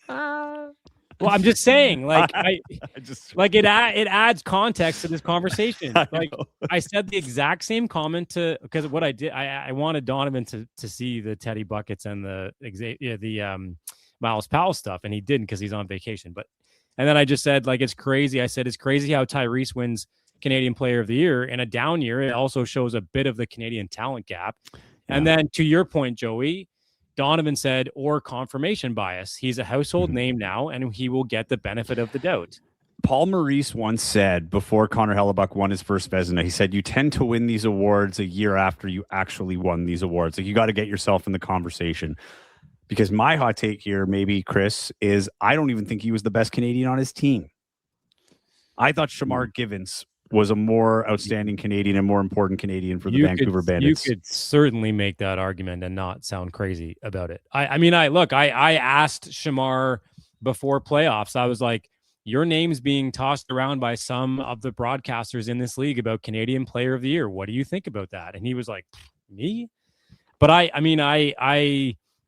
Well, I'm just saying, like, it adds context to this conversation. Like, I said the exact same comment because what I did, I wanted Donovan to see the Teddy buckets and the Miles Powell stuff, and he didn't because he's on vacation. And then I just said, like, it's crazy. I said, it's crazy how Tyrese wins Canadian Player of the Year in a down year. It also shows a bit of the Canadian talent gap. Yeah. And then to your point, Joey, Donovan said, or confirmation bias. He's a household name now, and he will get the benefit of the doubt. Paul Maurice once said, before Connor Hellebuck won his first Vezina, he said, you tend to win these awards a year after you actually won these awards. Like, you got to get yourself in the conversation. Because my hot take here, maybe, Chris, is I don't even think he was the best Canadian on his team. I thought Shamar Givens was a more outstanding Canadian and more important Canadian for the Vancouver Bandits. You could certainly make that argument and not sound crazy about it. I asked Shamar before playoffs. I was like, your name's being tossed around by some of the broadcasters in this league about Canadian Player of the Year. What do you think about that? And he was like, me? But I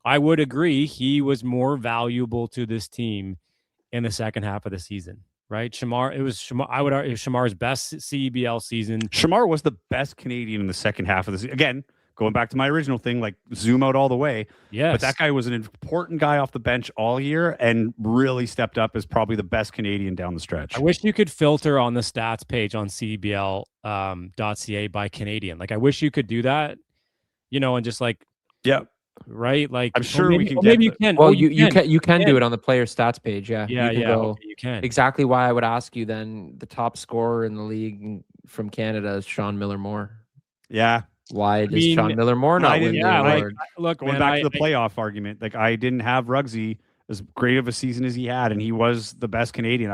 I would agree he was more valuable to this team in the second half of the season, right? Shamar, I would argue Shamar's best CEBL season. Shamar was the best Canadian in the second half of the season. Again, going back to my original thing, like zoom out all the way. Yes. But that guy was an important guy off the bench all year and really stepped up as probably the best Canadian down the stretch. I wish you could filter on the stats page on CEBL.ca by Canadian. Like, I wish you could do that, and just like, yeah. Right, like I'm sure we can. Maybe you can. Well, you can do it on the player stats page. Yeah, yeah, you can go. Okay, you can. Exactly why I would ask you then. The top scorer in the league from Canada is Sean Miller-Moore. Yeah. Why does Sean Miller-Moore not win the award? Look, going back to the playoff argument, like I didn't have Ruggsy as great of a season as he had, and he was the best Canadian.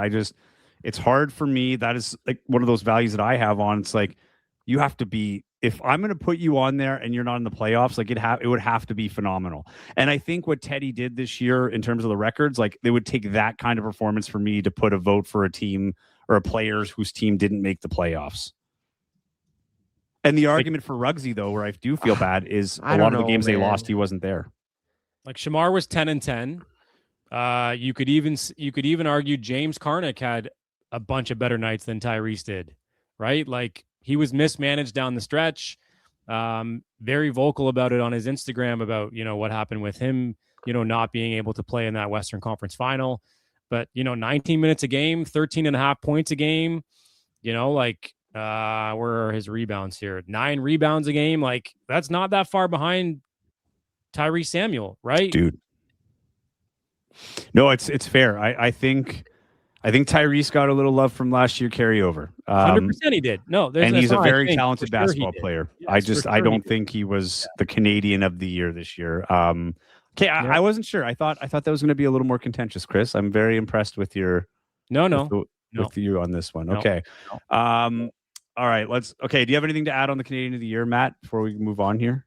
It's hard for me. That is like one of those values that I have on. It's like you have to be. If I'm going to put you on there and you're not in the playoffs, like it would have to be phenomenal. And I think what Teddy did this year in terms of the records, like they would take that kind of performance for me to put a vote for a team or a players whose team didn't make the playoffs. And the argument for Ruggsy, though, where I do feel bad, is a lot of the games they lost, he wasn't there. Like Shamar was 10-10. You could even argue James Karnick had a bunch of better nights than Tyrese did, right? Like he was mismanaged down the stretch. Very vocal about it on his Instagram about, what happened with him, not being able to play in that Western Conference final. But, 19 minutes a game, 13.5 points a game, where are his rebounds here? 9 rebounds a game. Like that's not that far behind Tyrese Samuel, right? Dude. No, it's fair. I think Tyrese got a little love from last year carryover. 100% he did. No, and he's a very talented basketball player. Yes, I don't think he was the Canadian of the year this year. Okay, I wasn't sure. I thought that was going to be a little more contentious, Chris. I'm very impressed with your with you on this one. Okay. No. All right, do you have anything to add on the Canadian of the year, Matt, before we move on here?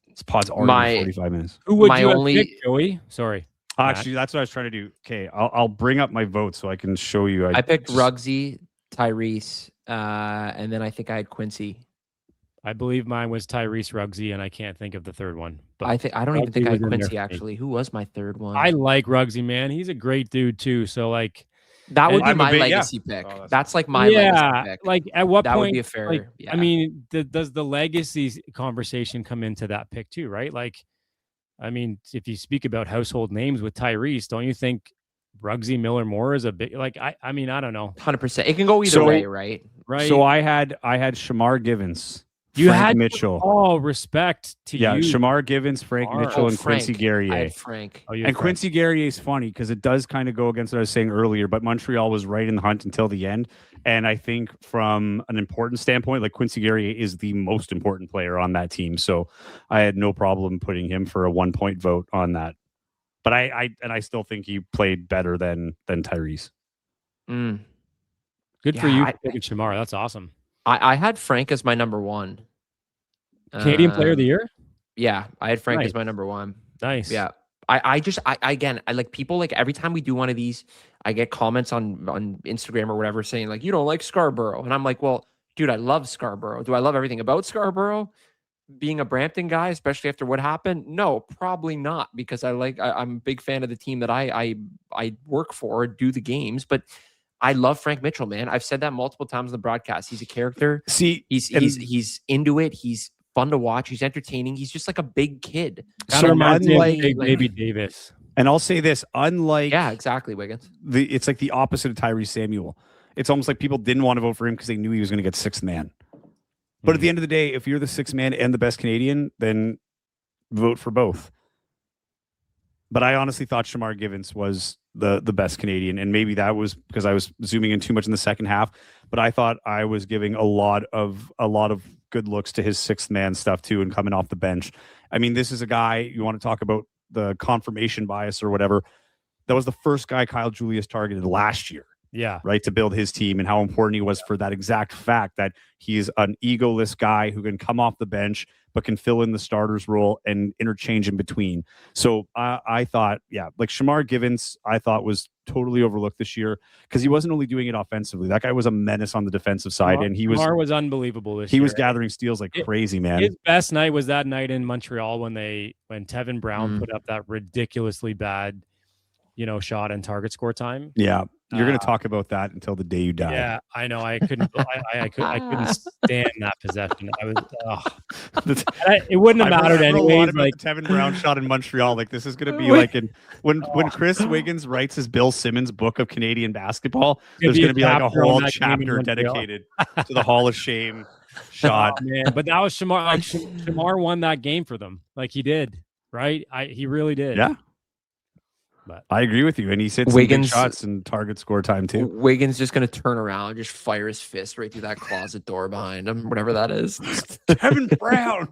This pod's already 45 minutes. Who would you have picked, Joey? Sorry. Actually, that's what I was trying to do. Okay, I'll bring up my vote so I can show you. I picked Ruggsy, Tyrese, and then I think I had Quincy. I believe mine was Tyrese, Ruggsy, and I can't think of the third one. But I don't even think I had Quincy actually. Who was my third one? I like Ruggsy, man. He's a great dude too. So like, that would be my legacy pick. That's like my legacy pick. Like at what that point? Would be a fair. Like, I mean, does the legacy conversation come into that pick too? Right? Like, I mean, if you speak about household names with Tyrese, don't you think Ruggsy Miller-Moore is a big like? I mean, I don't know. 100%. It can go either way, right? Right. So I had Shamar Givens. You Frank had Mitchell. All respect to you. Shamar Givens, Frank Mitchell, and Quincy Guerrier. I had Frank. And Quincy Guerrier is funny because it does kind of go against what I was saying earlier, but Montreal was right in the hunt until the end. And I think from an important standpoint, like Quincy Guerrier is the most important player on that team. So I had no problem putting him for a 1-point vote on that. But I still think he played better than Tyrese. Good for you, Shamar. That's awesome. I had Frank as my number one. Canadian Player of the Year? Yeah, I had Frank as my number one. Nice. Yeah. I like people, like every time we do one of these, I get comments on Instagram or whatever saying like, you don't like Scarborough. And I'm like, well, dude, I love Scarborough. Do I love everything about Scarborough? Being a Brampton guy, especially after what happened? No, probably not, because I'm a big fan of the team that I work for, do the games, but I love Frank Mitchell, man. I've said that multiple times in the broadcast. He's a character. See, he's into it. He's fun to watch. He's entertaining. He's just like a big kid. So unlike Baby Davis. And I'll say this, unlike exactly, Wiggins. It's like the opposite of Tyrese Samuel. It's almost like people didn't want to vote for him because they knew he was going to get sixth man. But at the end of the day, if you're the sixth man and the best Canadian, then vote for both. But I honestly thought Shamar Givens was the best Canadian, and maybe that was because I was zooming in too much in the second half. But I thought I was giving a lot of good looks to his sixth man stuff too, and coming off the bench. I mean, this is a guy, you want to talk about the confirmation bias or whatever. That was the first guy Kyle Julius targeted last year. Yeah. Right. To build his team, and how important he was for that exact fact that he's an egoless guy who can come off the bench, but can fill in the starter's role and interchange in between. So I thought, like Shamar Givens, I thought was totally overlooked this year because he wasn't only doing it offensively. That guy was a menace on the defensive side, and Shamar was unbelievable this year. He was gathering steals like crazy, man. His best night was that night in Montreal when Tevin Brown put up that ridiculously bad, shot and target score time. Yeah. You're going to talk about that until the day you die. Yeah, I know. I couldn't stand that possession. I was, it wouldn't have mattered anyways. Like the Tevin Brown shot in Montreal. Like this is going to be like when Chris Wiggins writes his Bill Simmons book of Canadian basketball. There's going to be like a whole chapter dedicated to the Hall of Shame shot. Oh, man. But that was Shamar. Like Shamar won that game for them. Like he did, right? He really did. Yeah. But I agree with you, and he hit some big shots and target score time too. Wiggins just going to turn around and just fire his fist right through that closet door behind him, whatever that is. Tevin Brown.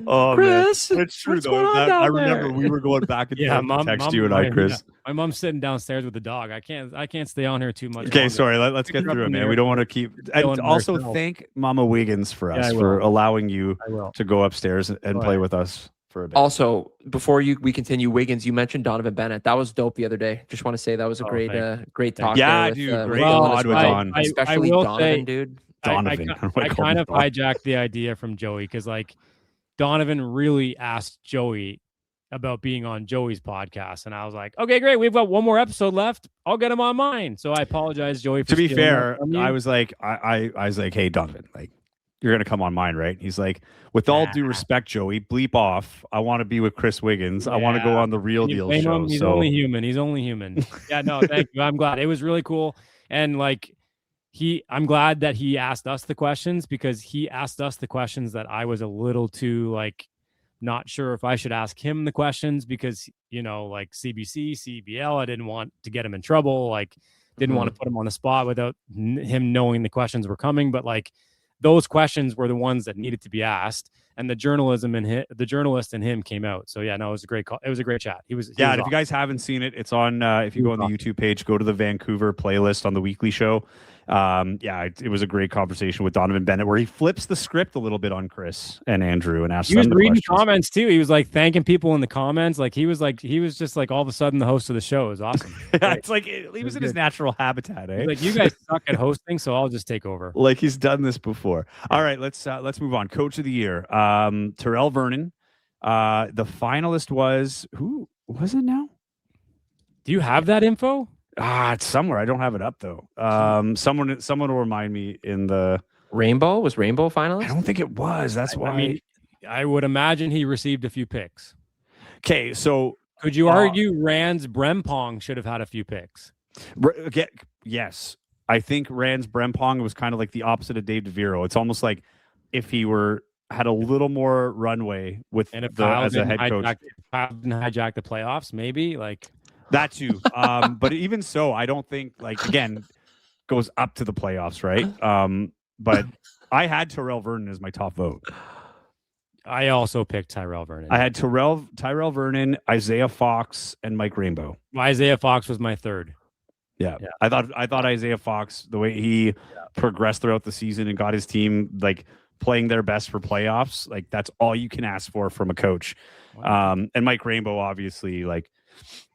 Oh, Chris, man. It's true though. I remember we were going back and forth to text you and I, Chris. Yeah. My mom's sitting downstairs with the dog. I can't stay on here too much. Okay, sorry. Let's get through it, man. We don't want to keep. And also thank Mama Wiggins for us for allowing you to go upstairs and play with us. Also, before we continue, Wiggins, you mentioned Donovan Bennett. That was dope the other day. Just want to say that was a great talk. Yeah, with, dude, great pod with Don. Especially Donovan, dude. Donovan. I kind of hijacked the idea from Joey because like Donovan really asked Joey about being on Joey's podcast, and I was like, okay, great, we've got one more episode left. I'll get him on mine. So I apologize, Joey. To be fair, I was like, I was like, hey, Donovan, like. You're going to come on mine, right? He's like, with all due respect, Joey, bleep off. I want to be with Chris Wiggins. I want to go on the Real Deal show. He's only human. He's only human. Yeah, no, thank you. I'm glad. It was really cool. And like, I'm glad that he asked us the questions because he asked us the questions that I was a little too like, not sure if I should ask him the questions because, like CBC, CEBL, I didn't want to get him in trouble. Like, didn't want to put him on the spot without him knowing the questions were coming. But like, those questions were the ones that needed to be asked, and the journalist in him came out. So yeah, no, it was a great call. It was a great chat. He was and if you guys haven't seen it, it's on. If you go on the YouTube page, go to the Vancouver playlist on the weekly show. It was a great conversation with Donovan Bennett where he flips the script a little bit on Chris and Andrew and asks them the questions. He was reading comments too. He was like thanking people in the comments. Like he was just like all of a sudden the host of the show. It was awesome. It's like he was in his natural habitat. Like you guys suck at hosting, so I'll just take over. Like he's done this before. All right, let's move on. Coach of the year, Terrell Vernon. The finalist was who was it now? Do you have that info? It's somewhere. I don't have it up though. Someone will remind me in the Rainbow. Was Rainbow finalist? I don't think it was. That's why. I mean, I would imagine he received a few picks. Okay, so could you argue Rand's Brempong should have had a few picks? Yes, I think Rand's Brempong was kind of like the opposite of Dave DeViro. It's almost like if he had a little more runway with as a head coach. Hijack the playoffs, maybe like. That too. But even so, I don't think again goes up to the playoffs, right? But I had Tyrell Vernon as my top vote. I also picked Tyrell Vernon. I had Tyrell Vernon, Isaiah Fox, and Mike Rainbow. Isaiah Fox was my third. Yeah. I thought Isaiah Fox, the way he progressed throughout the season and got his team like playing their best for playoffs, like that's all you can ask for from a coach. Wow. And Mike Rainbow obviously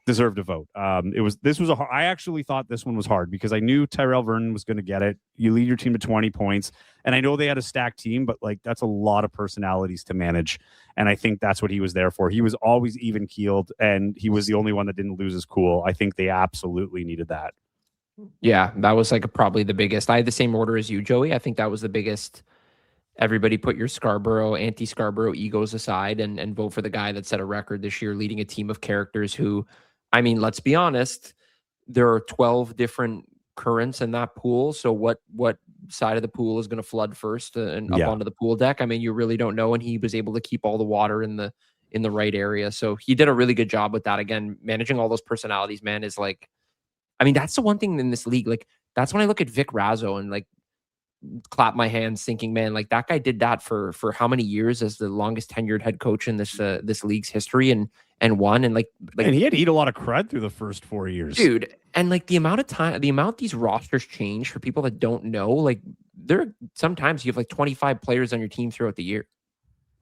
deserved a vote. I actually thought this one was hard because I knew Tyrell Vernon was going to get it. You lead your team to 20 points. And I know they had a stacked team, but that's a lot of personalities to manage. And I think that's what he was there for. He was always even keeled and he was the only one that didn't lose his cool. I think they absolutely needed that. Yeah, that was probably the biggest. I had the same order as you, Joey. I think that was the biggest. Everybody put your anti-Scarborough egos aside and vote for the guy that set a record this year, leading a team of characters who, I mean, let's be honest, there are 12 different currents in that pool. So what side of the pool is going to flood first and up onto the pool deck? I mean, you really don't know. And he was able to keep all the water in the right area. So he did a really good job with that. Again, managing all those personalities, man, is that's the one thing in this league. That's when I look at Vic Razzo and clap my hands thinking, man, that guy did that for how many years as the longest tenured head coach in this league's history. And and won. And and he had to eat a lot of crud through the first 4 years, dude. And like the amount of time, the amount these rosters change for people that don't know, like sometimes you have like 25 players on your team throughout the year,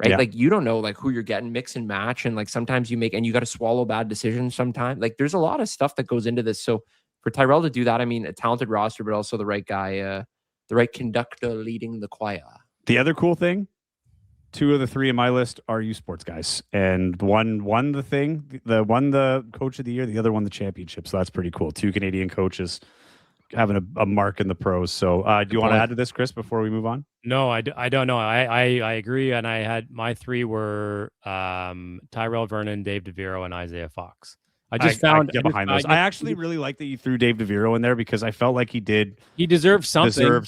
right? Yeah. Like you don't know like who you're getting, mix and match, and like sometimes you got to swallow bad decisions sometimes. Like there's a lot of stuff that goes into this. So for Tyrell to do that, I mean, a talented roster, but also the right guy, the right conductor leading the choir. The other cool thing, 2 of the 3 in my list are U Sports guys, and one won the coach of the year, the other won the championship. So that's pretty cool. 2 Canadian coaches having a mark in the pros. So do you want to add to this, Chris, before we move on? No, I don't know. I agree, and I had my 3 were Tyrell Vernon, Dave DeViro, and Isaiah Fox. I get behind those. I actually really like that you threw Dave DeViro in there because I felt like he deserved some sort of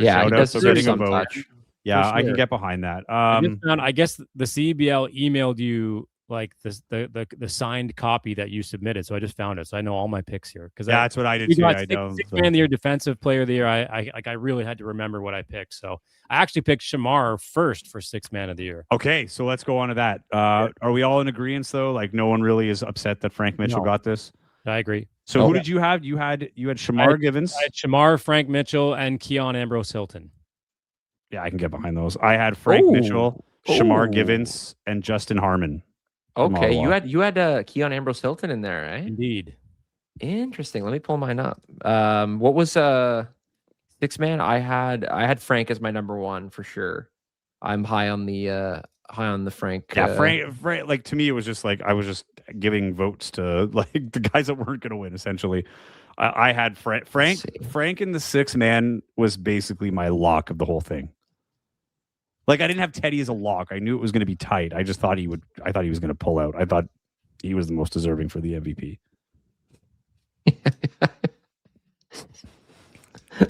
shout out. So getting a vote. Touch. Yeah, sure. I can get behind that. I guess the CEBL emailed you like the signed copy that you submitted, so I just found it. So I know all my picks here because that's what I did too. I know. Sixth man of the year, defensive player of the year. I really had to remember what I picked. So I actually picked Shamar first for 6th man of the year. Okay, so let's go on to that. Are we all in agreement though? Like no one really is upset that Frank Mitchell got this. I agree. So who did you have? You had Shamar Givens. I had Shamar, Frank Mitchell, and Keon Ambrose Hilton. Yeah, I can get behind those. I had Frank Mitchell, Shamar Givens, and Justin Harmon. Okay, you had Keon Ambrose Hilton in there, right? Indeed. Interesting. Let me pull mine up. What was 6th man? I had Frank as my number 1 for sure. I'm high on the Frank. Yeah, Frank. Like to me, it was just like I was just giving votes to like the guys that weren't going to win. Essentially, I had Frank. Frank in the 6th man was basically my lock of the whole thing. Like I didn't have Teddy as a lock. I knew it was going to be tight. I just thought he would. I thought he was going to pull out. I thought he was the most deserving for the MVP.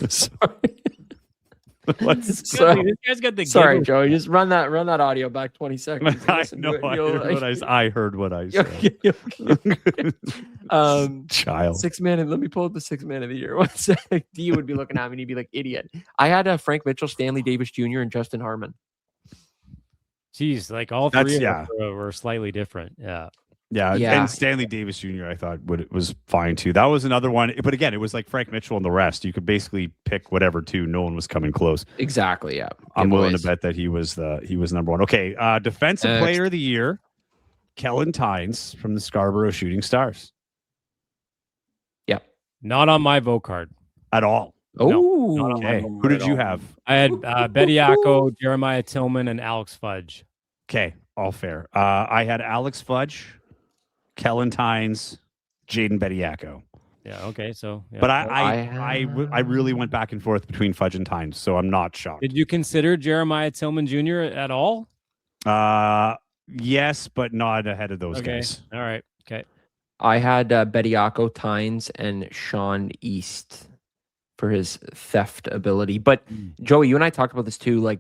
Sorry. This guy's got the Sorry, Joey. Just run that audio back 20 seconds. I heard what I said. Child. 6th man. Let me pull up the 6th man of the year. One sec. D would be looking at me and he'd be like, idiot. I had Frank Mitchell, Stanley Davis Jr., and Justin Harmon. Jeez, like all 3 were slightly different. Yeah. Yeah, and Stanley Davis Jr. I thought was fine too. That was another one, but again, it was like Frank Mitchell and the rest. You could basically pick whatever too. No one was coming close. Exactly. Yeah, I'm willing to bet that he was number 1. Okay, defensive player of the year, Kellen Tynes from the Scarborough Shooting Stars. Yep, not on my vote card at all. Oh, no, okay. Who did you have? I had Bediako, Jeremiah Tillman, and Alex Fudge. Okay, all fair. I had Alex Fudge, Kellen Tynes, Jaden Bediako. Yeah. Okay. So, yeah. But I really went back and forth between Fudge and Tynes, so I'm not shocked. Did you consider Jeremiah Tillman Jr. at all? Yes, but not ahead of those guys. All right. Okay. I had Bediako, Tynes, and Sean East for his theft ability. But Joey, you and I talked about this too. Like,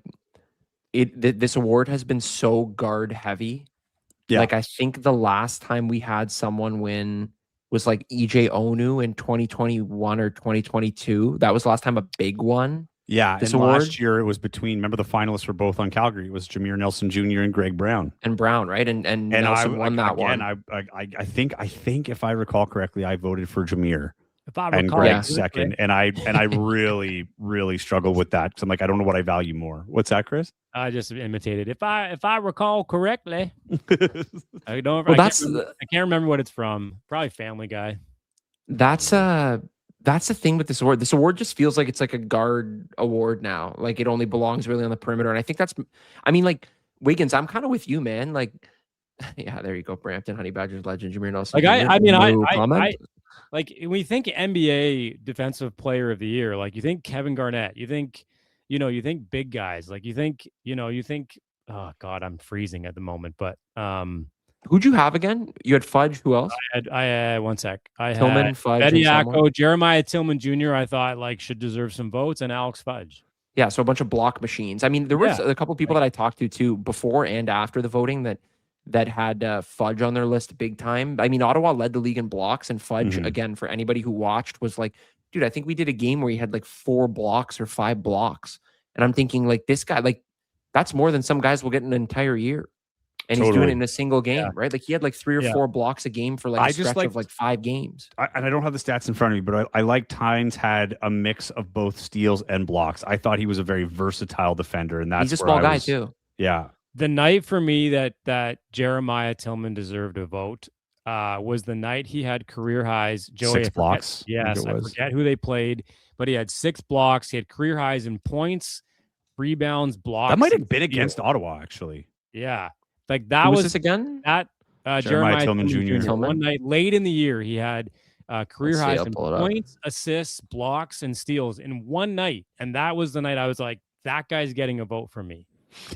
this award has been so guard heavy. Yeah. Like I think the last time we had someone win was like EJ Onu in 2021 or 2022. That was the last time a big one. Yeah, and last year it was between. Remember the finalists were both on Calgary. It was Jameer Nelson Jr. and Greg Brown. And Brown, right? And Nelson won that one. I think if I recall correctly, I voted for Jameer. And Greg second, and I really, really struggle with that because I'm like, I don't know what I value more. What's that, Chris? I just imitated. If I recall correctly, I don't. Well, I can't remember what it's from. Probably Family Guy. That's the thing with this award. This award just feels like it's like a guard award now. Like it only belongs really on the perimeter, and I think that's. I mean, like Wiggins, I'm kind of with you, man. Like, yeah, there you go, Brampton Honey Badgers legend Jameer Nelson. Like like when you think NBA Defensive Player of the Year, like you think Kevin Garnett, you think big guys, like you think, oh God, I'm freezing at the moment, but who'd you have again? You had Fudge. Who else? I had one sec. I Tillman, had Fudge, Bediako, Jeremiah Tillman Jr. I thought like should deserve some votes, and Alex Fudge. Yeah, so a bunch of block machines. I mean, there was a couple of people that I talked to too before and after the voting that had Fudge on their list big time. I mean, Ottawa led the league in blocks, and Fudge, again, for anybody who watched, was like, dude, I think we did a game where he had like 4 blocks or 5 blocks. And I'm thinking like this guy, like that's more than some guys will get in an entire year. and he's doing it in a single game, right? Like he had like 3 or 4 blocks a game for like a stretch of like 5 games. And I don't have the stats in front of me, but I like Tynes had a mix of both steals and blocks. I thought he was a very versatile defender, and that's he's a small guy too. Yeah. The night for me that Jeremiah Tillman deserved a vote was the night he had career highs. Joey, 6 blocks. Yes, I forget who they played, but he had 6 blocks. He had career highs in points, rebounds, blocks. That might have been against Ottawa, actually. Yeah. Like that was this again? That Jeremiah Tillman Jr. One night late in the year, he had career highs in points, assists, blocks, and steals in one night. And that was the night I was like, that guy's getting a vote from me.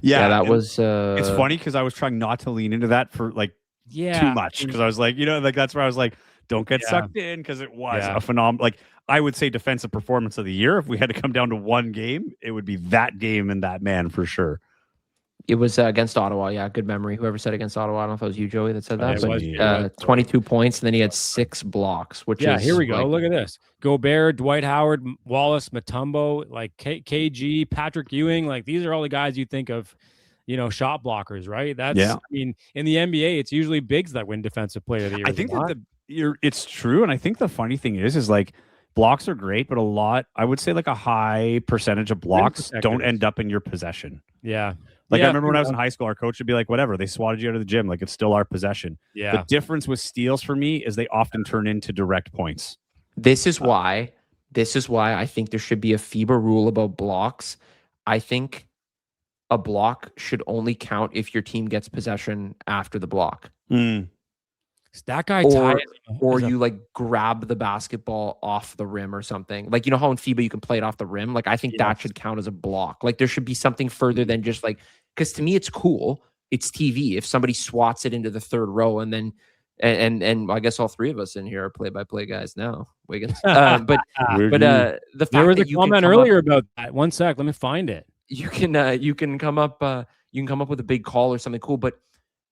Yeah, that was. It's funny because I was trying not to lean into that for like too much because I was like, like that's where I was like, don't get sucked in because it was a phenomenal. Like I would say, defensive performance of the year. If we had to come down to one game, it would be that game and that man for sure. It was against Ottawa. Yeah, good memory. Whoever said against Ottawa, I don't know if it was you, Joey, that said that. But 22 points, and then he had 6 blocks. Which is here we go. Look at this: Gobert, Dwight Howard, Wallace, Mutombo, like KG, Patrick Ewing. Like these are all the guys you think of, shot blockers, right? I mean, in the NBA, it's usually bigs that win Defensive Player of the Year. I think it's true, and I think the funny thing is like blocks are great, but I would say like a high percentage of blocks don't end up in your possession. Yeah. Like I remember when I was in high school, our coach would be like, whatever, they swatted you out of the gym. Like it's still our possession. Yeah. The difference with steals for me is they often turn into direct points. This is why I think there should be a FIBA rule about blocks. I think a block should only count if your team gets possession after the block. That guy or you like grab the basketball off the rim or something. Like, how in FIBA you can play it off the rim. Like, I think that should count as a block. Like, there should be something further than just like, because to me, it's cool. It's TV. If somebody swats it into the third row and then, and I guess all 3 of us in here are play-by-play guys now, Wiggins. But the fact there was that a comment earlier about that. One sec, let me find it. You can come up with a big call or something cool, but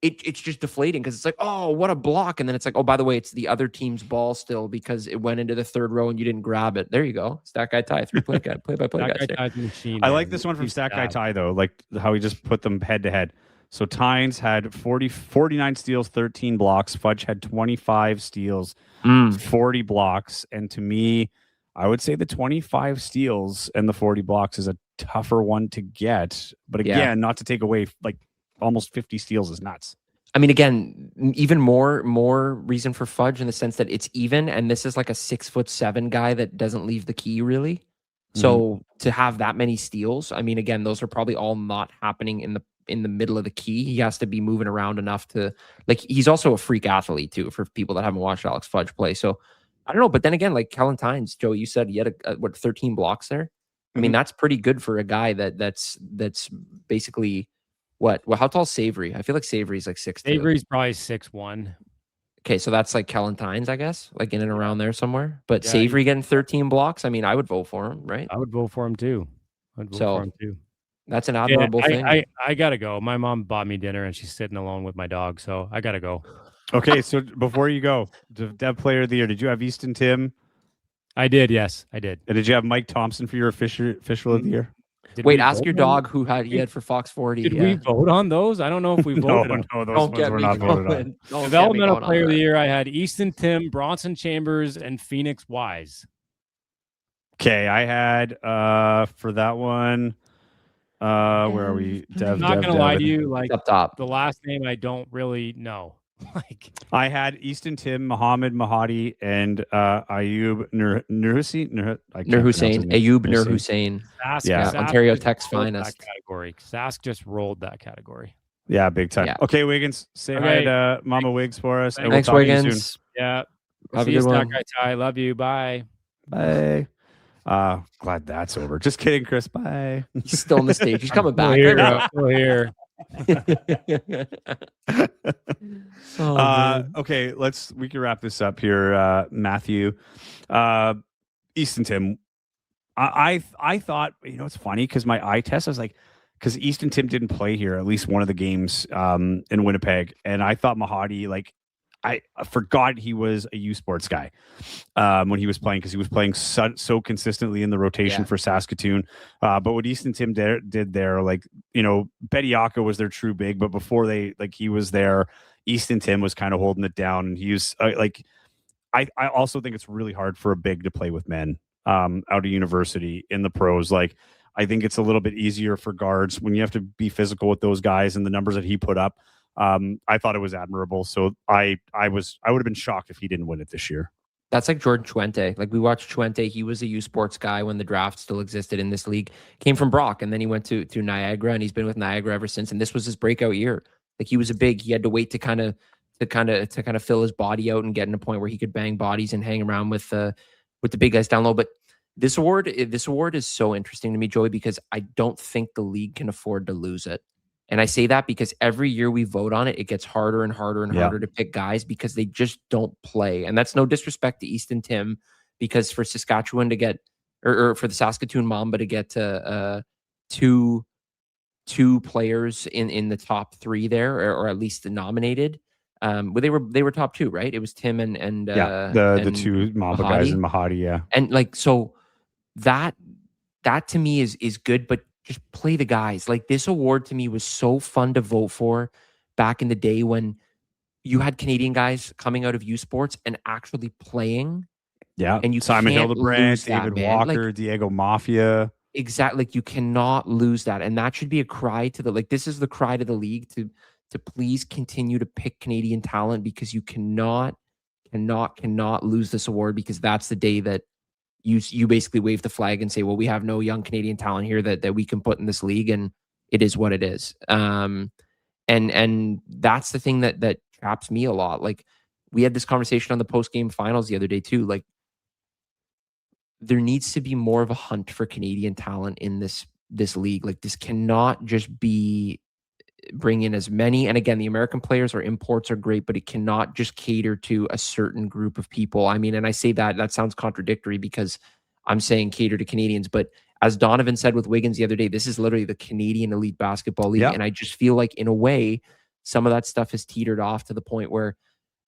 it's just deflating because it's like, oh, what a block. And then it's like, oh, by the way, it's the other team's ball still because it went into the third row and you didn't grab it. There you go. Stat Guy Ty, 3 play-by-play guys. Machine, I like this one from Stat Guy Ty, though, like how he just put them head-to-head. So Tynes had 49 steals, 13 blocks. Fudge had 25 steals, 40 blocks. And to me, I would say the 25 steals and the 40 blocks is a tougher one to get. But again, not to take away like almost 50 steals is nuts. I mean, again, even more reason for Fudge in the sense that it's even, and this is like a 6'7" guy that doesn't leave the key really. So to have that many steals, I mean, again, those are probably all not happening in the middle of the key. He has to be moving around enough to like. He's also a freak athlete too. For people that haven't watched Alex Fudge play, so I don't know. But then again, like Kellen Tynes, Joe, you said he had 13 blocks there. I mean, that's pretty good for a guy that's basically. Well, how tall is Savory? I feel like Savory's like 6'2". Savory's probably 6'1". Okay, so that's like Kellen Tynes, I guess, like in and around there somewhere. But Savory getting 13 blocks, I mean, I would vote for him, right? I would vote for him too. That's an admirable thing. I gotta go. My mom bought me dinner and she's sitting alone with my dog, so I gotta go. Okay, so before you go, Dev Player of the Year, did you have Easton Tim? I did, yes, I did. And did you have Mike Thompson for your official of the year? Wait, ask your dog who he had for Fox 40. Did we vote on those? I don't know if we voted on those ones were not voted on. Developmental Player of the Year, I had Easton Tim, Bronson Chambers, and Phoenix Wise. Okay, I had for that one, where are we? I'm not going to lie to you, like up top. The last name I don't really know. Like I had Easton Tim, Muhammad Mahadi, and Ayub Nurhussein. Ayub Nurhussein. Ontario Tech's finest. Category. Sask just rolled that category. Yeah, big time. Yeah. Okay, Wiggins, say hi to Mama Wiggs for us. And thanks, Wiggins. Yeah. Have a good one. I love you. Bye. Bye. Glad that's over. Just kidding, Chris. Bye. He's still on the stage. He's coming back. Still here. Okay, we can wrap this up here, Matthew. Easton Tim, I thought, it's funny because my eye test, I was like, because Easton Tim didn't play here at least one of the games in Winnipeg, and I thought Mahadi, like, I forgot he was a U Sports guy when he was playing, because he was playing so consistently in the rotation for Saskatoon. But what Easton Tim did there, like, Bediako was their true big, but before he was there, Easton Tim was kind of holding it down, and he was I also think it's really hard for a big to play with men out of university in the pros. Like, I think it's a little bit easier for guards when you have to be physical with those guys, and the numbers that he put up. I thought it was admirable. So I would have been shocked if he didn't win it this year. That's like Jordan Chuente. Like, we watched Chuente. He was a U Sports guy when the draft still existed in this league. Came from Brock, and then he went to Niagara, and he's been with Niagara ever since. And this was his breakout year. Like, he was a big. He had to wait to kind of fill his body out and get in a point where he could bang bodies and hang around with the big guys down low. But this award is so interesting to me, Joey, because I don't think the league can afford to lose it. And I say that because every year we vote on it, it gets harder and harder and harder to pick guys because they just don't play. And that's no disrespect to Easton Tim, because for Saskatchewan to get, or for the Saskatoon Mamba to get two players in the top three there, or at least nominated. Well, they were top two, right? It was Tim and the two Mamba guys and Mahadi, yeah. And like, so that to me is good, but just play the guys. Like, this award to me was so fun to vote for back in the day when you had Canadian guys coming out of U Sports and actually playing. Yeah. And you Simon can't Hildebrand, David Walker, like, Diego Mafia. Exactly. Like, you cannot lose that. And that should be a cry to this is the cry to the league to please continue to pick Canadian talent, because you cannot lose this award, because that's the day that you basically wave the flag and say, well, we have no young Canadian talent here that we can put in this league, and it is what it is. And that's the thing that traps me a lot. Like, we had this conversation on the post-game finals the other day too. Like, there needs to be more of a hunt for Canadian talent in this league. Like, this cannot just be bring in as many. And again, the American players or imports are great, but it cannot just cater to a certain group of people. I mean, and I say that sounds contradictory because I'm saying cater to Canadians, but as Donovan said with Wiggins the other day, this is literally the Canadian Elite Basketball League. And I just feel like, in a way, some of that stuff has teetered off to the point where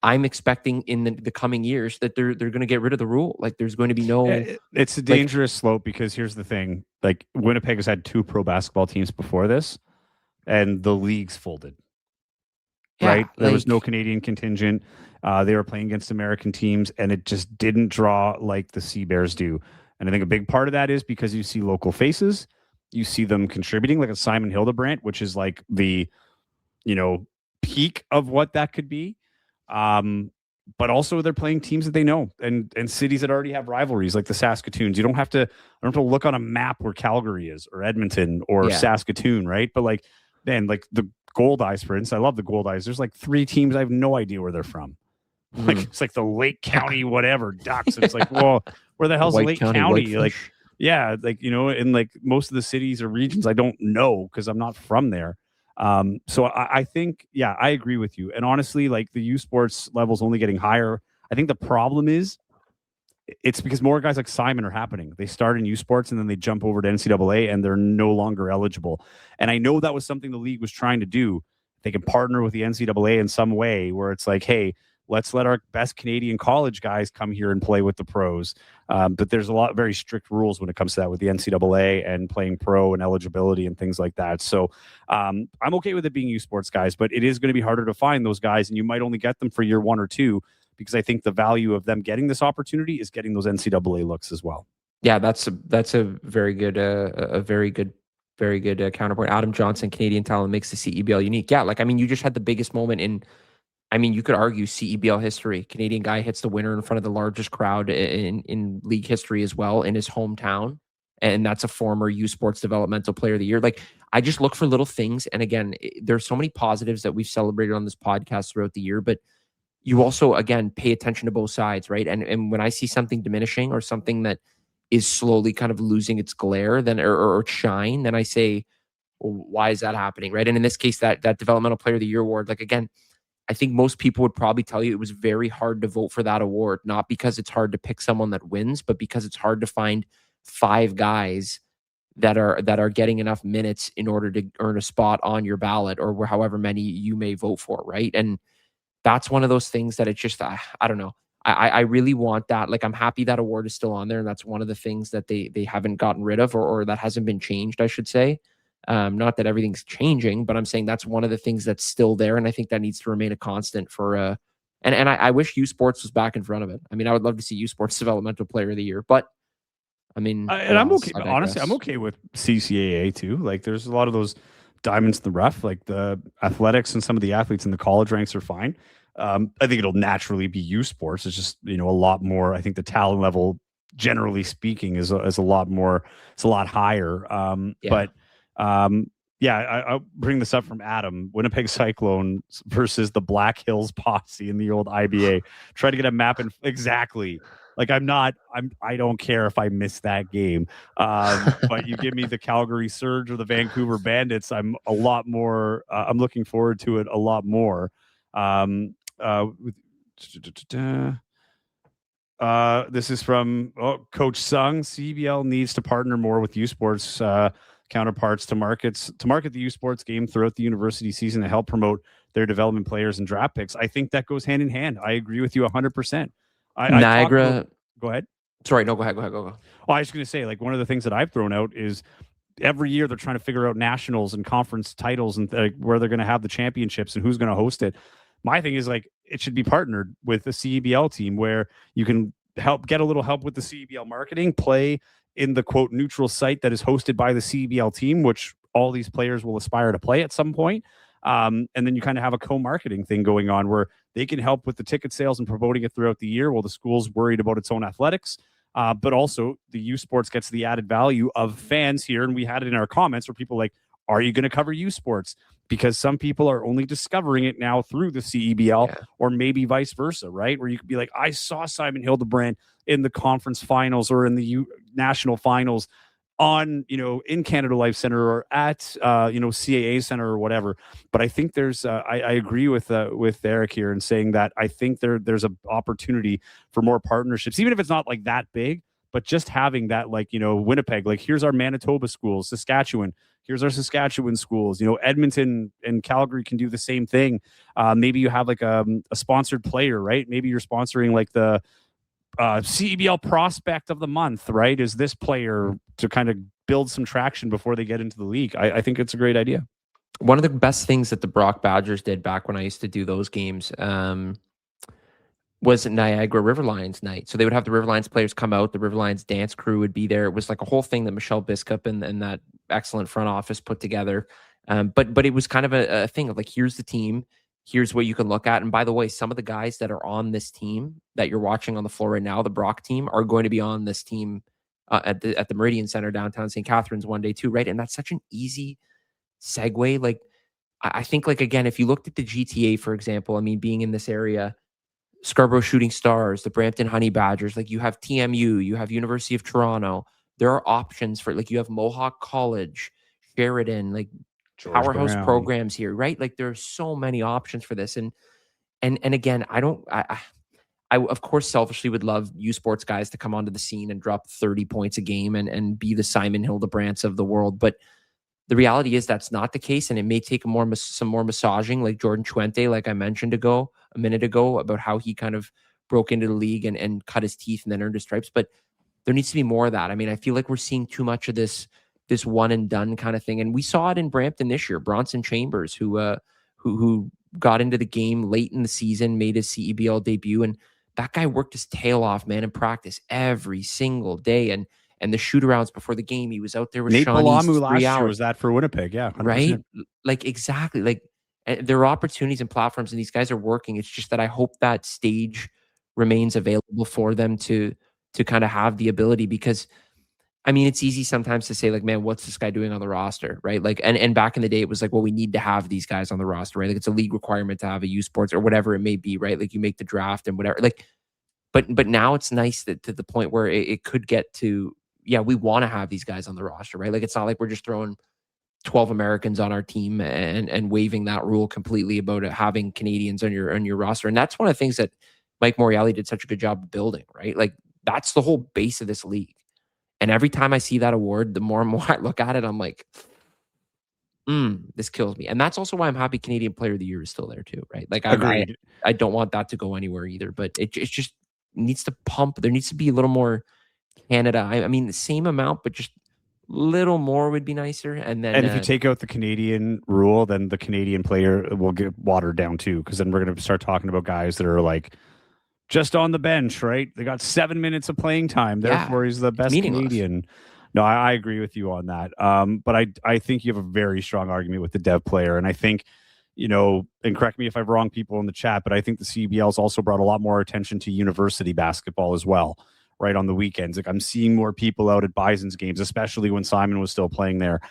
I'm expecting in the coming years that they're going to get rid of the rule. Like, there's going to be no... It's a dangerous slope, because here's the thing. Like, Winnipeg has had 2 pro basketball teams before this, and the league's folded. Right? There was no Canadian contingent. They were playing against American teams, and it just didn't draw like the Sea Bears do. And I think a big part of that is because you see local faces, you see them contributing, like a Simon Hildebrand, which is like the, peak of what that could be. But also they're playing teams that they know, and cities that already have rivalries, like the Saskatoons. I don't have to look on a map where Calgary is, or Edmonton, or Saskatoon, right? But like, man, like the Gold Eyes, for instance, I love the Gold Eyes. There's like 3 teams I have no idea where they're from. Like, it's like the Lake County whatever Ducks. It's like, well, where the hell's Lake County? Like, yeah, like, in like most of the cities or regions I don't know because I'm not from there. So I think, I agree with you. And honestly, like, the U Sports level's only getting higher. I think the problem is it's because more guys like Simon are happening. They start in U Sports and then they jump over to NCAA and they're no longer eligible. And I know that was something the league was trying to do. They can partner with the NCAA in some way where it's like, hey, let's let our best Canadian college guys come here and play with the pros. But there's a lot of very strict rules when it comes to that with the NCAA and playing pro and eligibility and things like that. So I'm okay with it being U Sports guys, but it is going to be harder to find those guys, and you might only get them for year 1 or 2, because I think the value of them getting this opportunity is getting those NCAA looks as well. Yeah, that's a very good counterpoint. Adam Johnson, Canadian talent makes the CEBL unique. Yeah, like, I mean, you just had the biggest moment in, I mean, you could argue CEBL history. Canadian guy hits the winner in front of the largest crowd in league history as well, in his hometown. And that's a former U Sports Developmental Player of the Year. Like, I just look for little things. And again, there's so many positives that we've celebrated on this podcast throughout the year, but you also, again, pay attention to both sides, right? And when I see something diminishing or something that is slowly kind of losing its glare, then or shine, then I say, well, why is that happening, right? And in this case, that Developmental Player of the Year award, like, again, I think most people would probably tell you it was very hard to vote for that award, not because it's hard to pick someone that wins, but because it's hard to find 5 guys that are getting enough minutes in order to earn a spot on your ballot, or however many you may vote for, right? And that's one of those things that it's just, I don't know. I really want that. Like, I'm happy that award is still on there, and that's one of the things that they haven't gotten rid of, or that hasn't been changed, I should say. Not that everything's changing, but I'm saying that's one of the things that's still there, and I think that needs to remain a constant for and I wish U Sports was back in front of it. I mean, I would love to see U Sports Developmental Player of the Year, but I mean, and I'm okay. Honestly, I'm okay with CCAA too. Like, there's a lot of those diamonds in the rough. Like, the athletics and some of the athletes in the college ranks are fine. I think it'll naturally be U Sports. It's just, a lot more. I think the talent level, generally speaking, is a lot more. It's a lot higher. But I'll bring this up from Adam. Winnipeg Cyclones versus the Black Hills Posse in the old IBA. Try to get a map and exactly. Like, I don't care if I miss that game. But you give me the Calgary Surge or the Vancouver Bandits, I'm a lot more. I'm looking forward to it a lot more. This is from Coach Sung. CEBL needs to partner more with U Sports counterparts to market the U Sports game throughout the university season to help promote their development players and draft picks. I think that goes hand in hand. I agree with you 100%. Niagara. Go ahead. Sorry, no, go ahead. Go. Oh, I was going to say, like, one of the things that I've thrown out is every year they're trying to figure out nationals and conference titles and where they're going to have the championships and who's going to host it. My thing is, like, it should be partnered with a CEBL team where you can get a little help with the CEBL marketing, play in the quote neutral site that is hosted by the CEBL team, which all these players will aspire to play at some point. And then you kind of have a co-marketing thing going on where they can help with the ticket sales and promoting it throughout the year while the school's worried about its own athletics. But also the U Sports gets the added value of fans here. And we had it in our comments where people like, are you going to cover U Sports? Because some people are only discovering it now through the CEBL or maybe vice versa, right? Where you could be like, I saw Simon Hildebrand in the conference finals or in the national finals on, in Canada Life Center or at, CAA Center or whatever. But I think there's, I agree with Eric here in saying that I think there's an opportunity for more partnerships, even if it's not like that big, but just having that, like, Winnipeg, like, here's our Manitoba schools, Saskatchewan, here's our Saskatchewan schools, Edmonton and Calgary can do the same thing. Maybe you have like a sponsored player, right? Maybe you're sponsoring like the CEBL prospect of the month, right? Is this player to kind of build some traction before they get into the league? I think it's a great idea. One of the best things that the Brock Badgers did back when I used to do those games was Niagara River Lions night. So they would have the River Lions players come out, the River Lions dance crew would be there. It was like a whole thing that Michelle Biscup and that excellent front office put together. But it was kind of a thing of like, here's the team, here's what you can look at. And by the way, some of the guys that are on this team that you're watching on the floor right now, the Brock team, are going to be on this team at the Meridian Center downtown St. Catharines one day too, right? And that's such an easy segue. Like, I think, like, again, if you looked at the GTA, for example, I mean, being in this area, Scarborough Shooting Stars, the Brampton Honey Badgers, like, you have TMU, you have University of Toronto. There are options for, like, you have Mohawk College, Sheridan, like, powerhouse programs here, right? Like, there are so many options for this. And again, I of course selfishly would love U Sports guys to come onto the scene and drop 30 points a game and be the Simon Hildebrands of the world. But the reality is that's not the case, and it may take some more massaging, like Jordan Chuente, like I mentioned a minute ago, about how he kind of broke into the league and cut his teeth and then earned his stripes. But there needs to be more of that. I mean, I feel like we're seeing too much of this one and done kind of thing, and we saw it in Brampton this year. Bronson Chambers, who got into the game late in the season, made his CEBL debut, and that guy worked his tail off, man, in practice every single day. And the shoot-arounds before the game, he was out there with Nate Sean Balamu East last 3 hours. year was that for Winnipeg, yeah, 100%. Right? Like, exactly. Like, there are opportunities and platforms, and these guys are working. It's just that I hope that stage remains available for them to kind of have the ability, because, I mean, it's easy sometimes to say, like, man, what's this guy doing on the roster, right? Like, and back in the day, it was like, well, we need to have these guys on the roster, right? Like, it's a league requirement to have a U Sports or whatever it may be, right? Like, you make the draft and whatever. Like, but now it's nice that to the point where it could get to, yeah, we want to have these guys on the roster, right? Like, it's not like we're just throwing 12 Americans on our team and waiving that rule completely about having Canadians on your roster. And that's one of the things that Mike Morreale did such a good job of building, right? Like, that's the whole base of this league. And every time I see that award, the more and more I look at it, I'm like, This kills me. And that's also why I'm happy Canadian Player of the Year is still there too, right? Like Agreed. I don't want that to go anywhere either, but it just needs to pump. There needs to be a little more Canada. I mean, the same amount, but just little more would be nicer. And then, if you take out the Canadian rule, then the Canadian player will get watered down too, because then we're going to start talking about guys that are like just on the bench, right? They got 7 minutes of playing time, therefore he's the best Canadian. No, I agree with you on that. But I think you have a very strong argument with the dev player, and I think, and correct me if I'm wrong, people in the chat, but I think the CEBL's also brought a lot more attention to university basketball as well, right, on the weekends. Like, I'm seeing more people out at Bison's games, especially when Simon was still playing there.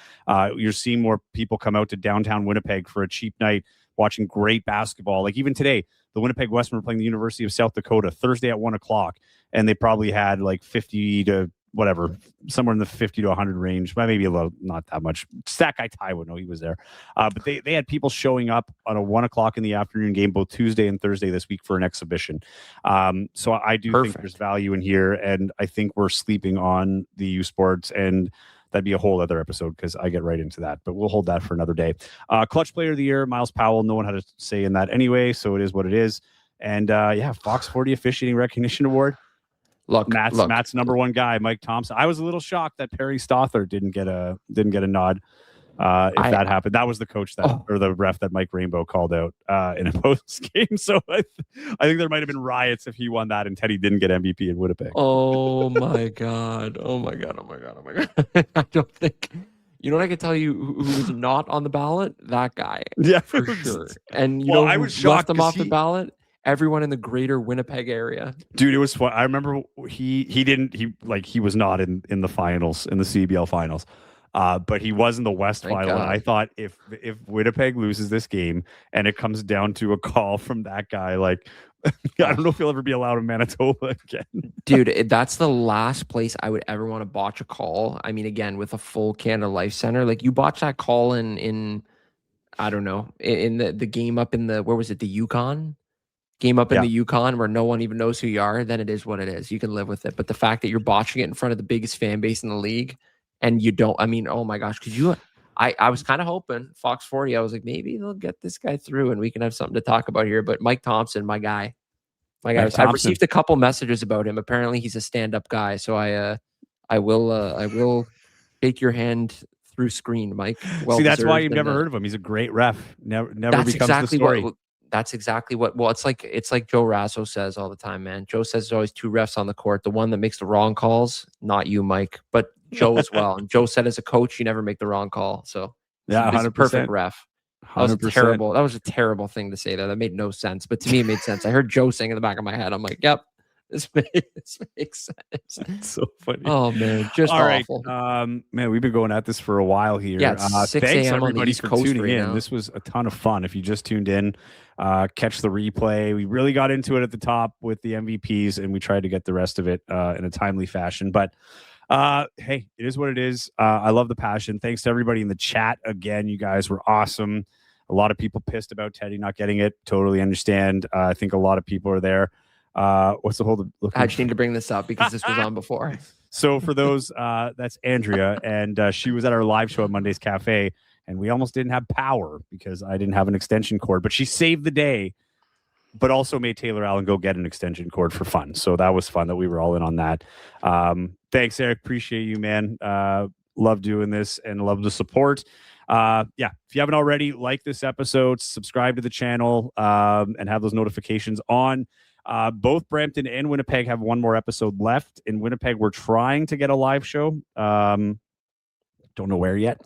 You're seeing more people come out to downtown Winnipeg for a cheap night watching great basketball. Like, even today, the Winnipeg Westmen were playing the University of South Dakota Thursday at 1:00, and they probably had like 50 to whatever, somewhere in the 50 to 100 range, maybe a little, not that much. Stat guy Ty would know, he was there. But they had people showing up on a 1:00 in the afternoon game, both Tuesday and Thursday this week for an exhibition. So I do think there's value in here, and I think we're sleeping on the U Sports, and that'd be a whole other episode because I get right into that, but we'll hold that for another day. Clutch Player of the Year, Miles Powell. No one had a say in that anyway, so it is what it is. And Fox 40 Officiating Recognition Award. Look, Matt's number one guy, Mike Thompson. I was a little shocked that Perry Stothard didn't get a nod. If that happened, that was the coach or the ref that Mike Rainbow called out in a post game. So I think there might have been riots if he won that and Teddy didn't get MVP in Winnipeg. Oh my god! Oh my god! I don't think. You know what I can tell you who was not on the ballot? That guy. Yeah, for sure. And I was shocked left him off the ballot. Everyone in the greater Winnipeg area. Dude, it was fun. I remember he was not in the finals, in the CEBL finals. But he was in the West final. And I thought if Winnipeg loses this game and it comes down to a call from that guy, like, I don't know if he'll ever be allowed in Manitoba again. Dude, that's the last place I would ever want to botch a call. I mean, again, with a full Canada Life Center, like you botch that call in I don't know, in the game up in the, where was it? The Yukon? Game up in the Yukon where no one even knows who you are, then it is what it is. You can live with it. But the fact that you're botching it in front of the biggest fan base in the league and you don't, I mean, oh my gosh, I was kind of hoping Fox 40, I was like, maybe they'll get this guy through and we can have something to talk about here. But Mike Thompson, my guy, I've received a couple messages about him. Apparently he's a stand-up guy. So I will take your hand through screen, Mike. See, that's why you've never heard of him. He's a great ref. Never becomes the story. That's exactly what. Well, it's like Joe Rasso says all the time, man. Joe says there's always two refs on the court. The one that makes the wrong calls, not you, Mike, but Joe as well. And Joe said, as a coach, you never make the wrong call. So yeah, 100%. Perfect ref. That 100%. was a terrible thing to say there. That made no sense, but to me, it made sense. I heard Joe saying in the back of my head, I'm like, yep. This makes sense. It's so funny. Oh man, just all awful. Right. Man, we've been going at this for a while here. Yeah, it's 6 thanks a.m. everybody on the East for Coast tuning right in. now. This was a ton of fun. If you just tuned in, catch the replay. We really got into it at the top with the MVPs, and we tried to get the rest of it in a timely fashion. But hey, it is what it is. I love the passion. Thanks to everybody in the chat. Again, you guys were awesome. A lot of people pissed about Teddy not getting it. Totally understand. I think a lot of people are there. What's the whole? I just need to bring this up because this was on before. So for those, that's Andrea, and she was at our live show at Monday's Cafe, and we almost didn't have power because I didn't have an extension cord, but she saved the day, but also made Taylor Allen go get an extension cord for fun. So that was fun that we were all in on that. Thanks, Eric. Appreciate you, man. Love doing this and love the support. If you haven't already, like this episode, subscribe to the channel, and have those notifications on. Both Brampton and Winnipeg have one more episode left. In Winnipeg, we're trying to get a live show. Don't know where yet.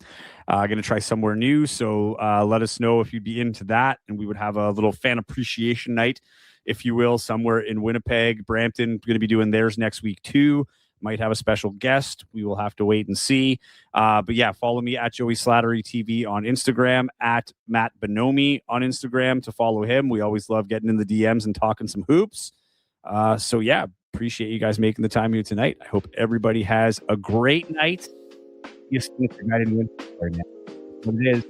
Going to try somewhere new. So let us know if you'd be into that. And we would have a little fan appreciation night, if you will, somewhere in Winnipeg. Brampton going to be doing theirs next week too. Might have a special guest. We will have to wait and see. But yeah, follow me at Joey Slattery TV on Instagram, at Matt Bonomi on Instagram to follow him. We always love getting in the DMs and talking some hoops. So yeah, appreciate you guys making the time here tonight. I hope everybody has a great night. Yes, I didn't win. What it is.